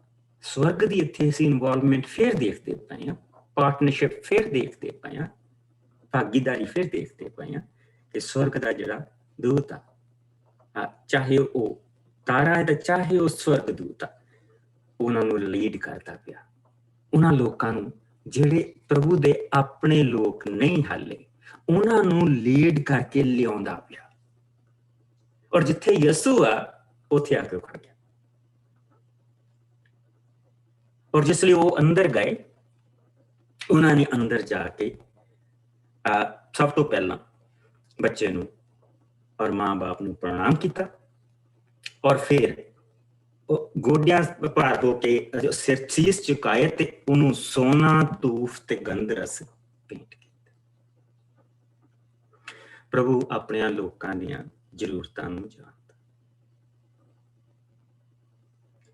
ਸਵਰਗ ਦੀ ਇੱਥੇ ਅਸੀਂ ਇਨਵੋਲਵਮੈਂਟ ਫਿਰ ਦੇਖਦੇ ਪਏ ਹਾਂ, ਪਾਰਟਨਰਸ਼ਿਪ ਫਿਰ ਦੇਖਦੇ ਪਏ ਹਾਂ, ਭਾਗੀਦਾਰੀ ਫਿਰ ਦੇਖਦੇ ਪਏ ਹਾਂ ਕਿ ਸਵਰਗ ਦਾ ਜਿਹੜਾ ਦੂਤ ਆ, ਚਾਹੇ ਉਹ ਤਾਰਾ ਹੈ ਤੇ ਚਾਹੇ ਉਹ ਸਵਰਗ ਦੂਤ ਆ, ਉਹਨਾਂ ਨੂੰ ਲੀਡ ਕਰਦਾ ਪਿਆ। ਉਹਨਾਂ ਲੋਕਾਂ ਨੂੰ ਜਿਹੜੇ ਪ੍ਰਭੂ ਦੇ ਆਪਣੇ ਲੋਕ ਨਹੀਂ ਹਾਲੇ, ਉਹਨਾਂ ਨੂੰ ਲੀਡ ਕਰਕੇ ਲਿਆਉਂਦਾ ਪਿਆ। ਔਰ ਜਿੱਥੇ ਯਿਸੂ ਆ ਉੱਥੇ ਆ ਕੇ ਖੜ ਗਿਆ। ਔਰ ਜਿਸ ਲਈ ਉਹ ਅੰਦਰ ਗਏ, ਉਹਨਾਂ ਨੇ ਅੰਦਰ ਜਾ ਕੇ ਸਭ ਤੋਂ ਪਹਿਲਾਂ ਬੱਚੇ ਨੂੰ ਔਰ ਮਾਂ-ਬਾਪ ਨੂੰ ਪ੍ਰਣਾਮ ਕੀਤਾ ਔਰ ਫਿਰ ਉਹ ਗੋਡਿਆਂ ਭਾਰ ਹੋ ਕੇ ਸਿਰ ਸੀਸ ਝੁਕਾਏ ਤੇ ਉਹਨੂੰ ਸੋਨਾ, ਧੂਫ ਤੇ ਗੰਧ ਰਸ ਭੇਂਟ ਕੀਤਾ। ਪ੍ਰਭੂ ਆਪਣੇ ਲੋਕਾਂ ਦੀਆਂ ਜ਼ਰੂਰਤਾਂ ਨੂੰ ਜਾਣਦਾ।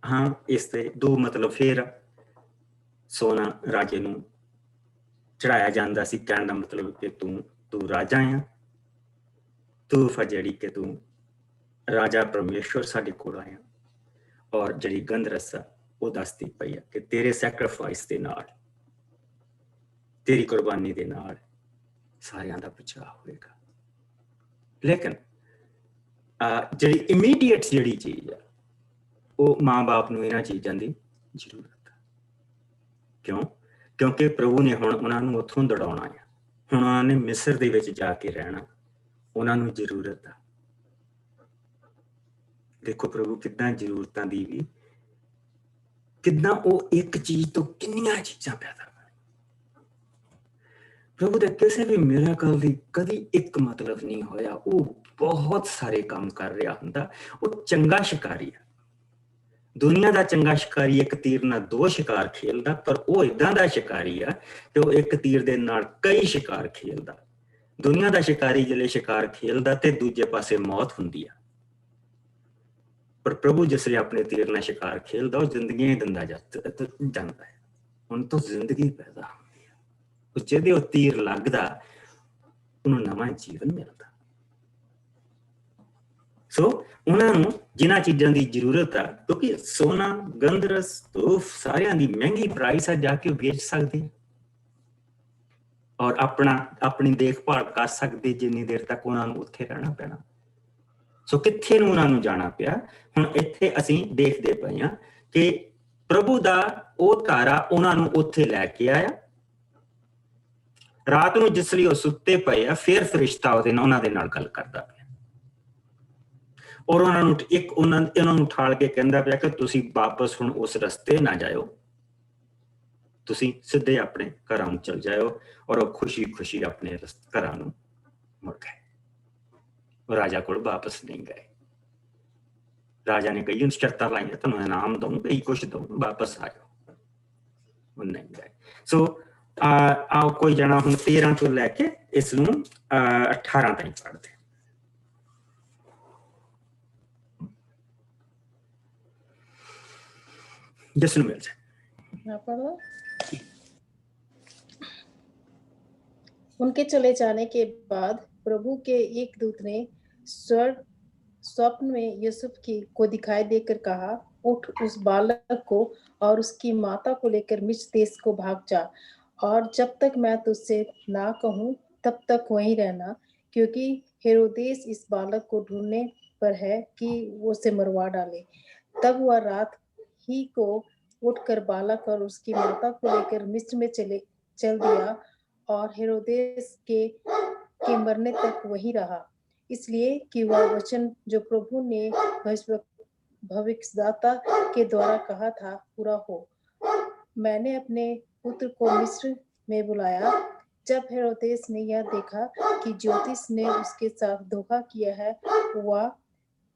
ਹਾਂ, ਇਸ ਤੇ ਦੋ ਮਤਲਬ ਫਿਰ ਸੋਨਾ ਰਾਜੇ ਨੂੰ ਚੜਾਇਆ ਜਾਂਦਾ ਸੀ, ਕਹਿਣ ਦਾ ਮਤਲਬ ਕਿ ਤੂੰ ਰਾਜਾ ਆ। ਧੂਫ ਜਿਹੜੀ ਕਿ ਤੂੰ ਰਾਜਾ ਪਰਮੇਸ਼ਵਰ ਸਾਡੇ ਕੋਲ ਆਇਆ। ਔਰ ਜਿਹੜੀ ਗੰਧ ਰਸਾ ਉਹ ਦੱਸਦੀ ਪਈ ਆ ਕਿ ਤੇਰੇ ਸੈਕਰੀਫਾਈਸ ਦੇ ਨਾਲ, ਤੇਰੀ ਕੁਰਬਾਨੀ ਦੇ ਨਾਲ ਸਾਰਿਆਂ ਦਾ ਬਚਾਅ ਹੋਏਗਾ। ਲੇਕਿਨ ਜਿਹੜੀ ਇਮੀਡੀਏਟ ਜਿਹੜੀ ਚੀਜ਼ ਆ ਉਹ ਮਾਂ-ਬਾਪ ਨੂੰ ਇਹਨਾਂ ਚੀਜ਼ਾਂ ਦੀ ਜ਼ਰੂਰਤ ਹੈ। ਕਿਉਂਕਿ ਪ੍ਰਭੂ ਨੇ ਹੁਣ ਉਹਨਾਂ ਨੂੰ ਉੱਥੋਂ ਦੜਾਉਣਾ ਆ। ਹੁਣ ਉਹਨਾਂ ਨੇ ਮਿਸਰ ਦੇ ਵਿੱਚ ਜਾ ਕੇ ਰਹਿਣਾ, ਉਹਨਾਂ ਨੂੰ ਜ਼ਰੂਰਤ ਆ। ਦੇਖੋ ਪ੍ਰਭੂ ਕਿੱਦਾਂ ਜ਼ਰੂਰਤਾਂ ਦੀ ਵੀ, ਕਿੱਦਾਂ ਉਹ ਇੱਕ ਚੀਜ਼ ਤੋਂ ਕਿੰਨੀਆਂ ਚੀਜ਼ਾਂ ਪੈਦਾ ਕਰ। ਪ੍ਰਭੂ ਦੇ ਕਿਸੇ ਵੀ ਮਿਰਾਕਲ ਦੀ ਕਦੀ ਇੱਕ ਮਤਲਬ ਨਹੀਂ ਹੋਇਆ। ਉਹ ਬਹੁਤ ਸਾਰੇ ਕੰਮ ਕਰ ਰਿਹਾ ਹੁੰਦਾ। ਉਹ ਚੰਗਾ ਸ਼ਿਕਾਰੀ ਆ। ਦੁਨੀਆ ਦਾ ਚੰਗਾ ਸ਼ਿਕਾਰੀ ਇੱਕ ਤੀਰ ਨਾਲ ਦੋ ਸ਼ਿਕਾਰ ਖੇਲਦਾ, ਪਰ ਉਹ ਏਦਾਂ ਦਾ ਸ਼ਿਕਾਰੀ ਆ ਕਿ ਉਹ ਇੱਕ ਤੀਰ ਦੇ ਨਾਲ ਕਈ ਸ਼ਿਕਾਰ ਖੇਲਦਾ। ਦੁਨੀਆ ਦਾ ਸ਼ਿਕਾਰੀ ਜਿਹੜੇ ਸ਼ਿਕਾਰ ਖੇਲਦਾ ਤੇ ਦੂਜੇ ਪਾਸੇ ਮੌਤ ਹੁੰਦੀ ਆ, ਪਰ ਪ੍ਰਭੂ ਜਿਸ ਲਈ ਆਪਣੇ ਤੀਰ ਨਾਲ ਸ਼ਿਕਾਰ ਖੇਲਦਾ ਉਹ ਜ਼ਿੰਦਗੀ ਦਿੰਦਾ ਜਾਂਦਾ ਹੈ। ਹੁਣ ਤੋਂ ਜ਼ਿੰਦਗੀ ਪੈਦਾ ਹੁੰਦੀ ਹੈ। ਉਹ ਜਿਹਦੇ ਉਹ ਤੀਰ ਲੱਗਦਾ ਉਹਨੂੰ ਨਵਾਂ ਜੀਵਨ ਮਿਲਦਾ। ਸੋ ਉਹਨਾਂ ਨੂੰ ਜਿਨ੍ਹਾਂ ਚੀਜ਼ਾਂ ਦੀ ਜ਼ਰੂਰਤ ਆ, ਕਿਉਂਕਿ ਸੋਨਾ, ਗੰਧ ਰਸ, ਧੂਫ ਸਾਰਿਆਂ ਦੀ ਮਹਿੰਗੀ ਪ੍ਰਾਈਸ ਆ, ਜਾ ਕੇ ਉਹ ਵੇਚ ਸਕਦੇ ਔਰ ਆਪਣੀ ਦੇਖਭਾਲ ਕਰ ਸਕਦੇ ਜਿੰਨੀ ਦੇਰ ਤੱਕ ਉਹਨਾਂ ਨੂੰ ਉੱਥੇ ਰਹਿਣਾ ਪੈਣਾ। ਸੋ ਕਿੱਥੇ ਨੂੰ ਉਹਨਾਂ ਨੂੰ ਜਾਣਾ ਪਿਆ। ਹੁਣ ਇੱਥੇ ਅਸੀਂ ਦੇਖਦੇ ਪਏ ਹਾਂ ਕਿ ਪ੍ਰਭੂ ਦਾ ਉਹ ਤਾਰਾ ਉਹਨਾਂ ਨੂੰ ਉੱਥੇ ਲੈ ਕੇ ਆਇਆ। ਰਾਤ ਨੂੰ ਜਿਸ ਲਈ ਉਹ ਸੁੱਤੇ ਪਏ ਆ, ਫਿਰ ਫਰਿਸ਼ਤਾ ਉਹਨਾਂ ਦੇ ਨਾਲ ਗੱਲ ਕਰਦਾ ਪਿਆ ਔਰ ਉਹਨਾਂ ਨੂੰ ਉਠਾਲ ਕੇ ਕਹਿੰਦਾ ਪਿਆ ਕਿ ਤੁਸੀਂ ਵਾਪਸ ਹੁਣ ਉਸ ਰਸਤੇ ਨਾ ਜਾਇਓ, ਤੁਸੀਂ ਸਿੱਧੇ ਆਪਣੇ ਘਰਾਂ ਨੂੰ ਚਲ ਜਾਇਓ। ਔਰ ਉਹ ਖੁਸ਼ੀ ਆਪਣੇ ਘਰਾਂ ਨੂੰ ਮੁੜ ਗਏ। ਰਾਜਾ ਕੋਲ ਵਾਪਸ ਨਹੀਂ ਗਏ। ਰਾਜਾ ਨੇ ਕਈ ਸ਼ਰਤਾਂ ਲਾਈਆਂ, ਤੁਹਾਨੂੰ ਇਨਾਮ ਦਊਂਗਾ, ਕਈ ਕੁਛ ਦਊਂਗਾ, ਵਾਪਸ ਆ ਜਾਓ। ਉਹ ਨਹੀਂ ਗਏ। ਸੋ ਆਓ ਕੋਈ ਜਣਾ ਹੁਣ 13 ਤੋਂ ਲੈ ਕੇ ਇਸ ਨੂੰ 18 ਤਾਈਂ ਪੜ੍ਹਦੇ। ਜਿਸ ਨੂੰ ਮਿਲ जाए। उनके चले जाने के बाद प्रभु के एक दूत ने स्वप्न में यूसुफ को दिखाई देकर कहा, उठ उस बालक को और उसकी माता को लेकर मिस्र देश को भाग जा, और जब तक मैं तुझसे ना कहूँ तब तक वहीं रहना, क्योंकि हेरोदेस इस बालक को ढूंढने पर है कि वो उसे मरवा डाले। तब वह रात ही को उठकर बालक और उसकी माता को लेकर मिस्र में चल दिया और हेरोदेस के मरने तक वही रहा, इसलिए कि वह वचन जो प्रभु ने भविष्यद्वक्ता के द्वारा कहा था पूरा हो, मैंने अपने पुत्र को मिस्र में बुलाया। जब हेरोदेस ने यह देखा कि ज्योतिष ने उसके साथ धोखा किया है,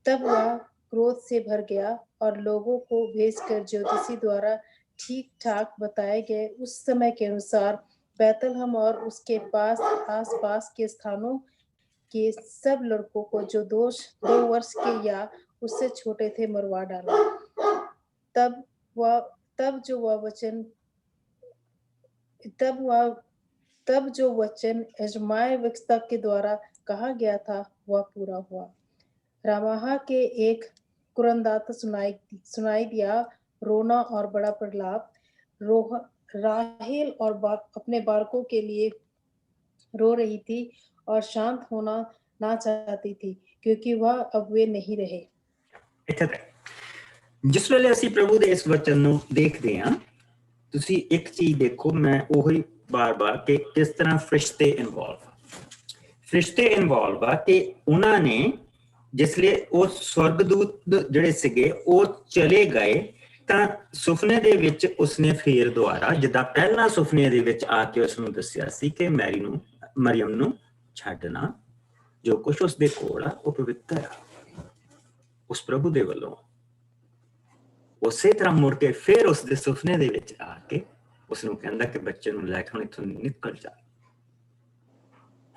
तब वह क्रोध से भर गया और लोगों को भेजकर ज्योतिषी द्वारा ठीक ठाक बताए गए उस समय के अनुसार बैतलहम और उसके आस-पास के स्थानों के सब लड़कों को जो 2 वर्ष के या उससे छोटे थे मरवा डाला। तब जो वचन यिर्मयाह भविष्यद्वक्ता के द्वारा कहा गया था वह पूरा हुआ। रामाह के एक कुरंदाता सुनाई दिया, रोना और बड़ा प्रलाप। राहेल और अपने बालकों के लिए रो रही थी और शांत होना ना चाहती थी, क्योंकि वह अब वे नहीं रहे। जिस वेले ਅਸੀਂ ਪ੍ਰਭੂ ਦੇ ਇਸ ਵਚਨ ਨੂੰ ਦੇਖਦੇ ਹਾਂ, ਤੁਸੀਂ ਇੱਕ ਚੀਜ਼ ਦੇਖੋ, ਮੈਂ ਉਹੀ ਬਾਰ-ਬਾਰ ਕਿ ਕਿਸ ਤਰ੍ਹਾਂ ਫਰਿਸ਼ਤੇ ਇਨਵੋਲਵ ਆ ਕਿ ਉਹਨਾਂ ਨੇ ਜਿਸ ਲਈ ਉਹ ਸਵਰਗਦੂਤ ਜਿਹੜੇ ਸੀਗੇ ਉਹ ਚਲੇ ਗਏ ਤਾਂ ਸੁਪਨੇ ਦੇ ਵਿੱਚ ਉਸਨੇ ਫੇਰ ਦੁਆਰਾ ਜਿੱਦਾਂ ਪਹਿਲਾਂ ਸੁਪਨੇ ਦੇ ਵਿੱਚ ਆ ਕੇ ਉਸਨੂੰ ਦੱਸਿਆ ਸੀ ਕਿ ਮੈਰੀ ਨੂੰ ਮਰੀਮ ਨੂੰ ਛੱਡਣਾ, ਜੋ ਕੁਛ ਉਸਦੇ ਕੋਲ ਆ ਉਹ ਪਵਿੱਤਰ ਆ ਉਸ ਪ੍ਰਭੂ ਦੇ ਵੱਲੋਂ। ਉਸੇ ਤਰ੍ਹਾਂ ਮੁੜ ਕੇ ਫਿਰ ਉਸਦੇ ਸੁਪਨੇ ਦੇ ਵਿੱਚ ਆ ਕੇ ਉਸਨੂੰ ਕਹਿੰਦਾ ਕਿ ਬੱਚੇ ਨੂੰ ਲੈ ਕੇ ਹੁਣ ਇੱਥੋਂ ਨਿਕਲ ਜਾ।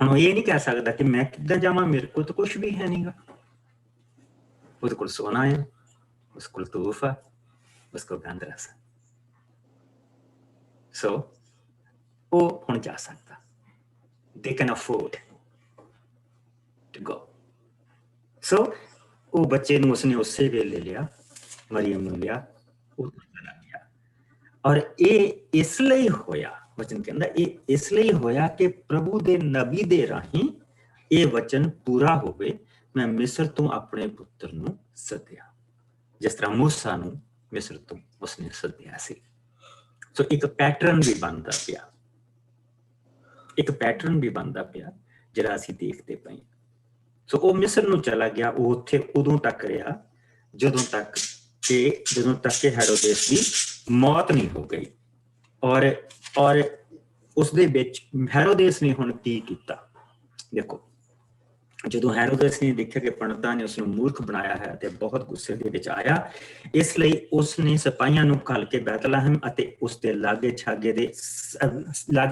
ਹੁਣ ਉਹ ਇਹ ਨਹੀਂ ਕਹਿ ਸਕਦਾ ਕਿ ਮੈਂ ਕਿੱਦਾਂ ਜਾਵਾਂ, ਮੇਰੇ ਕੋਲ ਤਾਂ ਕੁਛ ਵੀ ਹੈ ਨਹੀਂਗਾ। ਉਹਦੇ ਕੋਲ ਸੋਨਾ ਹੈ, ਉਸ ਕੋਲ ਤੋਹਫਾ, ਉਸ ਕੋਲ ਗੰਧ ਰਸ। ਸੋ ਉਹ ਹੁਣ ਜਾ ਸਕਦਾ। They can afford to go. ਸੋ ਉਹ ਬੱਚੇ ਨੂੰ ਉਸਨੇ ਉਸੇ ਵੇਲੇ ਲਿਆ, ਮਰੀਮ ਨੂੰ ਲਿਆ, ਉਹ ਚਲਾ ਗਿਆ। ਔਰ ਇਹ ਇਸ ਲਈ ਹੋਇਆ, ਵਚਨ ਕਹਿੰਦਾ ਇਹ ਇਸ ਲਈ ਹੋਇਆ ਕਿ ਪ੍ਰਭੂ ਦੇ ਨਬੀ ਦੇ ਰਾਹੀਂ ਇਹ ਵਚਨ ਪੂਰਾ ਹੋਵੇ, ਮੈਂ ਮਿਸਰ ਤੋਂ ਆਪਣੇ ਪੁੱਤਰ ਨੂੰ ਸੱਦਿਆ, ਜਿਸ ਤਰ੍ਹਾਂ ਮੂਸਾ ਨੂੰ ਮਿਸਰ ਤੋਂ ਉਸਨੇ ਸੱਦਿਆ ਸੀ। ਸੋ ਇੱਕ ਪੈਟਰਨ ਵੀ ਬਣਦਾ ਪਿਆ, ਇੱਕ ਪੈਟਰਨ ਵੀ ਬਣਦਾ ਪਿਆ ਜਿਹੜਾ ਅਸੀਂ ਦੇਖਦੇ ਪਏ। ਸੋ ਉਹ ਮਿਸਰ ਨੂੰ ਚਲਾ ਗਿਆ, ਉਹ ਉੱਥੇ ਉਦੋਂ ਤੱਕ ਰਿਹਾ ਜਦੋਂ ਤੱਕ ਕਿ ਹੈਰੋਦੇਸ ਦੀ ਮੌਤ ਨਹੀਂ ਹੋ ਗਈ। ਔਰ ਉਸਦੇ ਵਿੱਚ ਹੈਰੋਦੇਸ ਨੇ ਹੁਣ ਕੀ ਕੀਤਾ, ਦੇਖੋ, ਜਦੋਂ ਹੈਰੋਦੇਸ ਨੇ ਦੇਖਿਆ ਕਿ ਪੰਡਤਾਂ ਨੇ ਉਸਨੂੰ ਮੂਰਖ ਬਣਾਇਆ ਹੈ ਤੇ ਬਹੁਤ ਗੁੱਸੇ ਦੇ ਵਿੱਚ ਆਇਆ, ਇਸ ਲਈ ਉਸਨੇ ਸਿਪਾਹੀਆਂ ਨੂੰ ਘੱਲ ਕੇ ਬੈਤਲਹਮ ਅਤੇ ਉਸਦੇ ਲਾਗੇ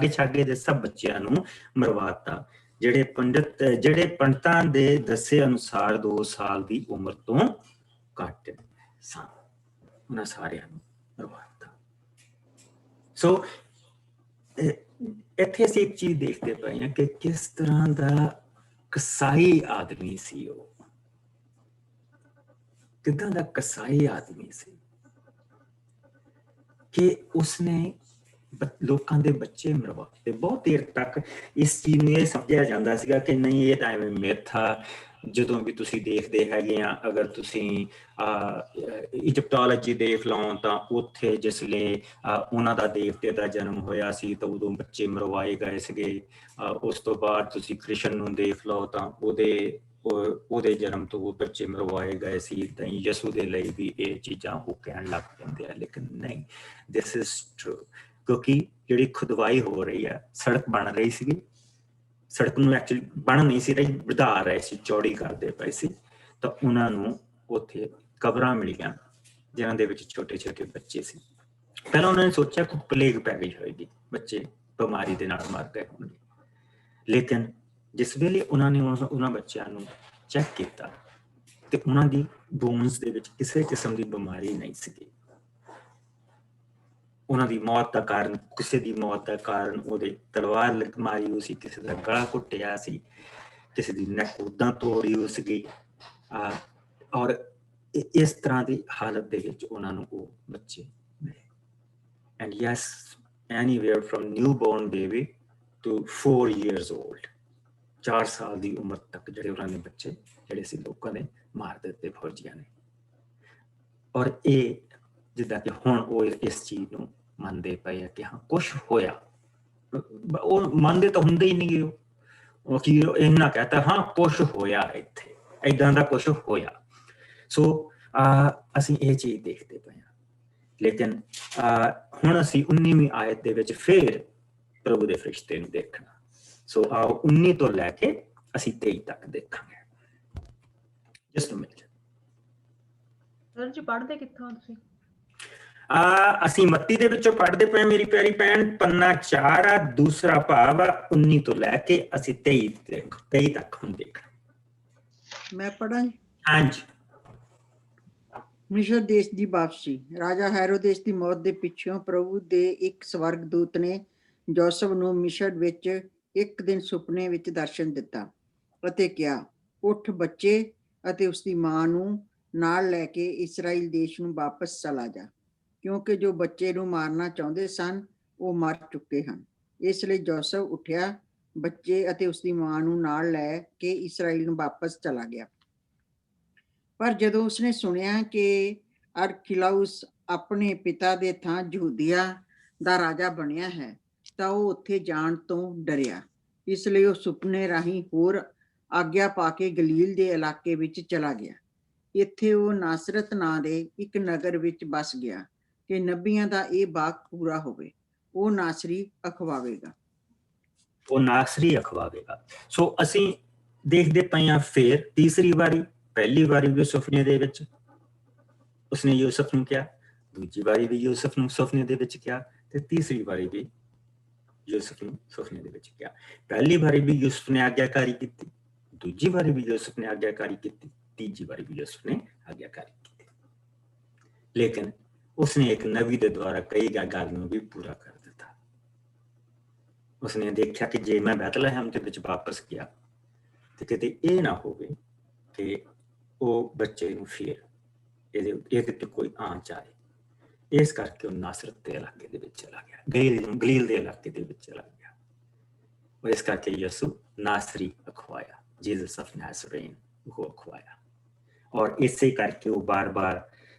ਛਾਗੇ ਦੇ ਸਭ ਬੱਚਿਆਂ ਨੂੰ ਮਰਵਾਤਾ, ਜਿਹੜੇ ਪੰਡਤਾਂ ਦੇ ਦੱਸੇ ਅਨੁਸਾਰ 2 ਸਾਲ ਦੀ ਉਮਰ ਤੋਂ ਘੱਟ ਸਨ। ਉਹਨਾਂ ਸਾਰਿਆਂ ਨੂੰ ਮਰਵਾਤਾ। ਸੋ ਇੱਥੇ ਅਸੀਂ ਇੱਕ ਚੀਜ਼ ਦੇਖਦੇ ਪਏ ਹਾਂ ਕਿ ਕਿਸ ਤਰ੍ਹਾਂ ਦਾ ਕਸਾਈ ਆਦਮੀ ਸੀ ਉਹ, ਕਿੱਦਾਂ ਦਾ ਕਸਾਈ ਆਦਮੀ ਸੀ ਕਿ ਉਸਨੇ ਲੋਕਾਂ ਦੇ ਬੱਚੇ ਮਰਵਾਤੇ। ਬਹੁਤ ਦੇਰ ਤੱਕ ਇਸ ਚੀਜ਼ ਨੂੰ ਇਹ ਸਮਝਿਆ ਜਾਂਦਾ ਸੀਗਾ ਕਿ ਨਹੀਂ, ਇਹ ਤਾਂ ਐਵੇਂ ਮਿਥ ਆ। ਜਦੋਂ ਵੀ ਤੁਸੀਂ ਦੇਖਦੇ ਹੈਗੇ ਆ, ਅਗਰ ਤੁਸੀਂ ਇਜਿਪਟੋਲੋਜੀ ਦੇਖ ਲਓ ਤਾਂ ਉੱਥੇ ਜਿਸਲੇ ਉਹਨਾਂ ਦਾ ਦੇਵਤੇ ਦਾ ਜਨਮ ਹੋਇਆ ਸੀ ਤਾਂ ਉਦੋਂ ਬੱਚੇ ਮਰਵਾਏ ਗਏ ਸੀਗੇ। ਉਸ ਤੋਂ ਬਾਅਦ ਤੁਸੀਂ ਕ੍ਰਿਸ਼ਨ ਨੂੰ ਦੇਖ ਲਓ ਤਾਂ ਉਹਦੇ ਜਨਮ ਤੋਂ ਉਹ ਬੱਚੇ ਮਰਵਾਏ ਗਏ ਸੀ। ਤਾਂ ਯਸੂ ਦੇ ਲਈ ਵੀ ਇਹ ਚੀਜ਼ਾਂ ਉਹ ਕਹਿਣ ਲੱਗ ਪੈਂਦੇ ਆ, ਲੇਕਿਨ ਨਹੀਂ, ਦਿਸ ਇਜ਼ ਟਰੂ। ਕਿਉਂਕਿ ਜਿਹੜੀ ਖੁਦਵਾਈ ਹੋ ਰਹੀ ਹੈ, ਸੜਕ ਬਣ ਰਹੀ ਸੀਗੀ, ਸੜਕ ਨੂੰ ਐਕਚੁਅਲੀ ਬਣ ਨਹੀਂ ਸੀ ਰਹੀ, ਵਧਾ ਰਹੇ ਸੀ, ਚੌੜੀ ਕਰਦੇ ਪਏ ਸੀ। ਤਾਂ ਉਹਨਾਂ ਨੂੰ ਉੱਥੇ ਕਬਰਾਂ ਮਿਲੀਆਂ ਜਿਨ੍ਹਾਂ ਦੇ ਵਿੱਚ ਛੋਟੇ ਛੋਟੇ ਬੱਚੇ ਸੀ। ਪਹਿਲਾਂ ਉਹਨਾਂ ਨੇ ਸੋਚਿਆ ਕਿ ਪਲੇਗ ਪੈ ਗਈ ਹੋਏਗੀ, ਬੱਚੇ ਬਿਮਾਰੀ ਦੇ ਨਾਲ ਮਰ ਗਏ ਹੋਣਗੇ। ਲੇਕਿਨ ਜਿਸ ਵੇਲੇ ਉਹਨਾਂ ਨੇ ਉਹਨਾਂ ਬੱਚਿਆਂ ਨੂੰ ਚੈੱਕ ਕੀਤਾ ਤੇ ਉਹਨਾਂ ਦੀ ਬੋਨਸ ਦੇ ਵਿੱਚ ਕਿਸੇ ਕਿਸਮ ਦੀ ਬਿਮਾਰੀ ਨਹੀਂ ਸੀਗੀ। ਉਹਨਾਂ ਦੀ ਮੌਤ ਦਾ ਕਾਰਨ, ਕਿਸੇ ਦੀ ਮੌਤ ਦਾ ਕਾਰਨ ਉਹਦੇ ਤਲਵਾਰ ਮਾਰੀ ਹੋਈ ਸੀ, ਕਿਸੇ ਦਾ ਗਲਾ ਘੁੱਟਿਆ ਸੀ, ਕਿਸੇ ਦੀ ਨੱਕ ਉਦਾਂ ਤੋੜੀ ਹੋ ਸੀਗੀ। ਔਰ ਇਸ ਤਰ੍ਹਾਂ ਦੀ ਹਾਲਤ ਦੇ ਵਿੱਚ ਉਹਨਾਂ ਨੂੰ ਉਹ ਬੱਚੇ ਮਿਲੇ। And yes, anywhere from newborn baby to 4 years old, 4 ਸਾਲ ਦੀ ਉਮਰ ਤੱਕ ਜਿਹੜੇ ਉਹਨਾਂ ਨੇ ਬੱਚੇ ਜਿਹੜੇ ਸੀ ਲੋਕਾਂ ਨੇ ਮਾਰ ਦਿੱਤੇ ਫੌਜੀਆਂ ਨੇ। ਔਰ ਇਹ ਜਿੱਦਾਂ ਕਿ ਹੁਣ ਉਹ ਇਸ ਚੀਜ਼ ਨੂੰ ਮੰਨਦੇ ਪਏ ਆ ਕਿ ਹਾਂ ਕੁਛ ਹੋਇਆ। ਉਹ ਮੰਨਦੇ ਤਾਂ ਹੁੰਦੇ ਹੀ ਨਹੀਂ, ਉਹ ਕੀ ਇਹਨਾਂ ਕਹਤਾ ਹਾਂ ਕੁਛ ਹੋਇਆ, ਇੱਥੇ ਏਦਾਂ ਦਾ ਕੁਛ ਹੋਇਆ। ਸੋ ਅਸੀਂ ਇਹ ਚੀਜ਼ ਦੇਖਦੇ ਪਏ ਹਾਂ। ਲੇਕਿਨ ਹੁਣ ਅਸੀਂ 19ਵੀਂ ਆਇਤ ਦੇ ਵਿੱਚ ਫਿਰ ਪ੍ਰਭੂ ਦੇ ਫਰਿਸ਼ਤੇ ਨੂੰ ਦੇਖਣਾ। ਸੋ ਆਓ 19 ਤੋਂ ਲੈ ਕੇ ਅਸੀਂ 23 ਤੱਕ ਦੇਖਾਂਗੇ। Just minute. ਸਰ ਜੀ ਪੜ੍ਹਦੇ ਕਿੱਥੋਂ ਤੁਸੀਂ? ਅਸੀਂ ਮੱਤੀ ਦੇ ਵਿੱਚੋਂ ਪੜ੍ਹਦੇ ਪਏ ਮੇਰੀ ਪਿਆਰੀ ਭੈਣ, ਪੰਨਾ 4 ਆ, ਦੂਸਰਾ ਭਾਵ 19 ਤੋਂ ਲੈ ਕੇ ਅਸੀਂ 23 ਤੱਕ ਹੁਣ ਦੇਖਣਾ। ਮੈਂ ਪੜਾਂ? ਹਾਂਜੀ। ਮਿਸਰ ਦੇਸ਼ ਦੀ ਵਾਪਸੀ। ਰਾਜਾ ਹੈਰੋਦੇਸ ਦੀ ਮੌਤ ਦੇ ਪਿੱਛੋਂ ਪ੍ਰਭੂ ਦੇ ਇੱਕ ਸਵਰਗਦੂਤ ਨੇ ਯੋਸਫ ਨੂੰ ਮਿਸਰ ਵਿੱਚ ਇੱਕ ਦਿਨ ਸੁਪਨੇ ਵਿੱਚ ਦਰਸ਼ਨ ਦਿੱਤਾ ਅਤੇ ਕਿਹਾ, ਉੱਠ ਬੱਚੇ ਅਤੇ ਉਸਦੀ ਮਾਂ ਨੂੰ ਨਾਲ ਲੈ ਕੇ ਇਸਰਾਈਲ ਦੇਸ਼ ਨੂੰ ਵਾਪਸ ਚਲਾ ਜਾ, ਕਿਉਂਕਿ ਜੋ ਬੱਚੇ ਨੂੰ ਮਾਰਨਾ ਚਾਹੁੰਦੇ ਸਨ ਉਹ ਮਰ ਚੁੱਕੇ ਹਨ। ਇਸ ਲਈ ਯੋਸਫ ਉੱਠਿਆ, ਬੱਚੇ ਅਤੇ ਉਸਦੀ ਮਾਂ ਨੂੰ ਨਾਲ ਲੈ ਕੇ ਇਸਰਾਈਲ ਨੂੰ ਵਾਪਸ ਚਲਾ ਗਿਆ। ਪਰ ਜਦੋਂ ਉਸਨੇ ਸੁਣਿਆ ਕਿ ਅਰਖਿਲਾਉਸ ਆਪਣੇ ਪਿਤਾ ਦੇ ਥਾਂ ਯਹੂਦੀਆ ਦਾ ਰਾਜਾ ਬਣਿਆ ਹੈ ਤਾਂ ਉਹ ਉੱਥੇ ਜਾਣ ਤੋਂ ਡਰਿਆ। ਇਸ ਲਈ ਉਹ ਸੁਪਨੇ ਰਾਹੀਂ ਹੋਰ ਆਗਿਆ ਪਾ ਕੇ ਗਲੀਲ ਦੇ ਇਲਾਕੇ ਵਿੱਚ ਚਲਾ ਗਿਆ। ਇੱਥੇ ਉਹ ਨਾਸਰਤ ਨਾਂ ਦੇ ਇੱਕ ਨਗਰ ਵਿੱਚ ਬਸ ਗਿਆ ਕਿ ਨਬੀਆਂ ਦਾ ਇਹ ਬਾਕ ਪੂਰਾ ਹੋਵੇ, ਉਹ ਨਾਸਰੀ ਅਖਵਾਵੇਗਾ। ਉਹ ਨਾਸਰੀ ਅਖਵਾਵੇਗਾ। ਸੋ ਅਸੀਂ ਦੇਖਦੇ ਪਏ ਹਾਂ ਫਿਰ ਤੀਸਰੀ ਵਾਰੀ, ਪਹਿਲੀ ਵਾਰੀ ਵੀ ਸੁਪਨੇ ਦੇ ਵਿੱਚ ਉਸਨੇ ਯੂਸਫ ਨੂੰ ਕਿਹਾ, ਦੂਜੀ ਵਾਰੀ ਵੀ ਯੂਸਫ ਨੂੰ ਸੁਪਨੇ ਦੇ ਵਿੱਚ ਕਿਹਾ, ਤੇ ਤੀਸਰੀ ਵਾਰੀ ਵੀ ਯੂਸਫ ਨੂੰ ਸੁਪਨੇ ਦੇ ਵਿੱਚ ਕਿਹਾ। ਪਹਿਲੀ ਵਾਰੀ ਵੀ ਯੂਸਫ ਨੇ ਆਗਿਆਕਾਰੀ ਕੀਤੀ, ਦੂਜੀ ਵਾਰੀ ਵੀ ਯੂਸਫ ਨੇ ਆਗਿਆਕਾਰੀ ਕੀਤੀ, ਤੀਜੀ ਵਾਰੀ ਵੀ ਯੂਸਫ ਨੇ ਆਗਿਆਕਾਰੀ ਕੀਤੀ। ਲੇਕਿਨ ਉਸਨੇ ਇੱਕ ਨਬੀ ਦੇ ਦੁਆਰਾ ਕਹੀ ਗਈ ਗੱਲ ਨੂੰ ਵੀ ਪੂਰਾ ਕਰ ਦਿੱਤਾ। ਉਸਨੇ ਦੇਖਿਆ ਕਿ ਜੇ ਮੈਂ ਬੈਤਲਹਿਮ ਦੇ ਵਿੱਚ ਵਾਪਸ ਗਿਆ ਤੇ ਕਿਤੇ ਇਹ ਨਾ ਹੋਵੇ ਕਿ ਉਹ ਬੱਚੇ ਨੂੰ ਫਿਰ ਇਹਦੇ ਤੇ ਕੋਈ ਆਂਚ ਆਏ, ਇਸ ਕਰਕੇ ਉਹ ਨਾਸਰਤ ਦੇ ਇਲਾਕੇ ਦੇ ਵਿੱਚ ਚਲਾ ਗਿਆ, ਗਲੀਲ ਦੇ ਇਲਾਕੇ ਦੇ ਵਿੱਚ ਚਲਾ ਗਿਆ। ਉਹ ਇਸ ਕਰਕੇ ਯਿਸੂ ਨਾਸਰੀ ਅਖਵਾਇਆ, ਜੀਸਸ ਆਫ ਨਾਜ਼ਰੇਨ ਉਹ ਅਖਵਾਇਆ। ਔਰ ਇਸੇ ਕਰਕੇ ਉਹ ਬਾਰ-ਬਾਰ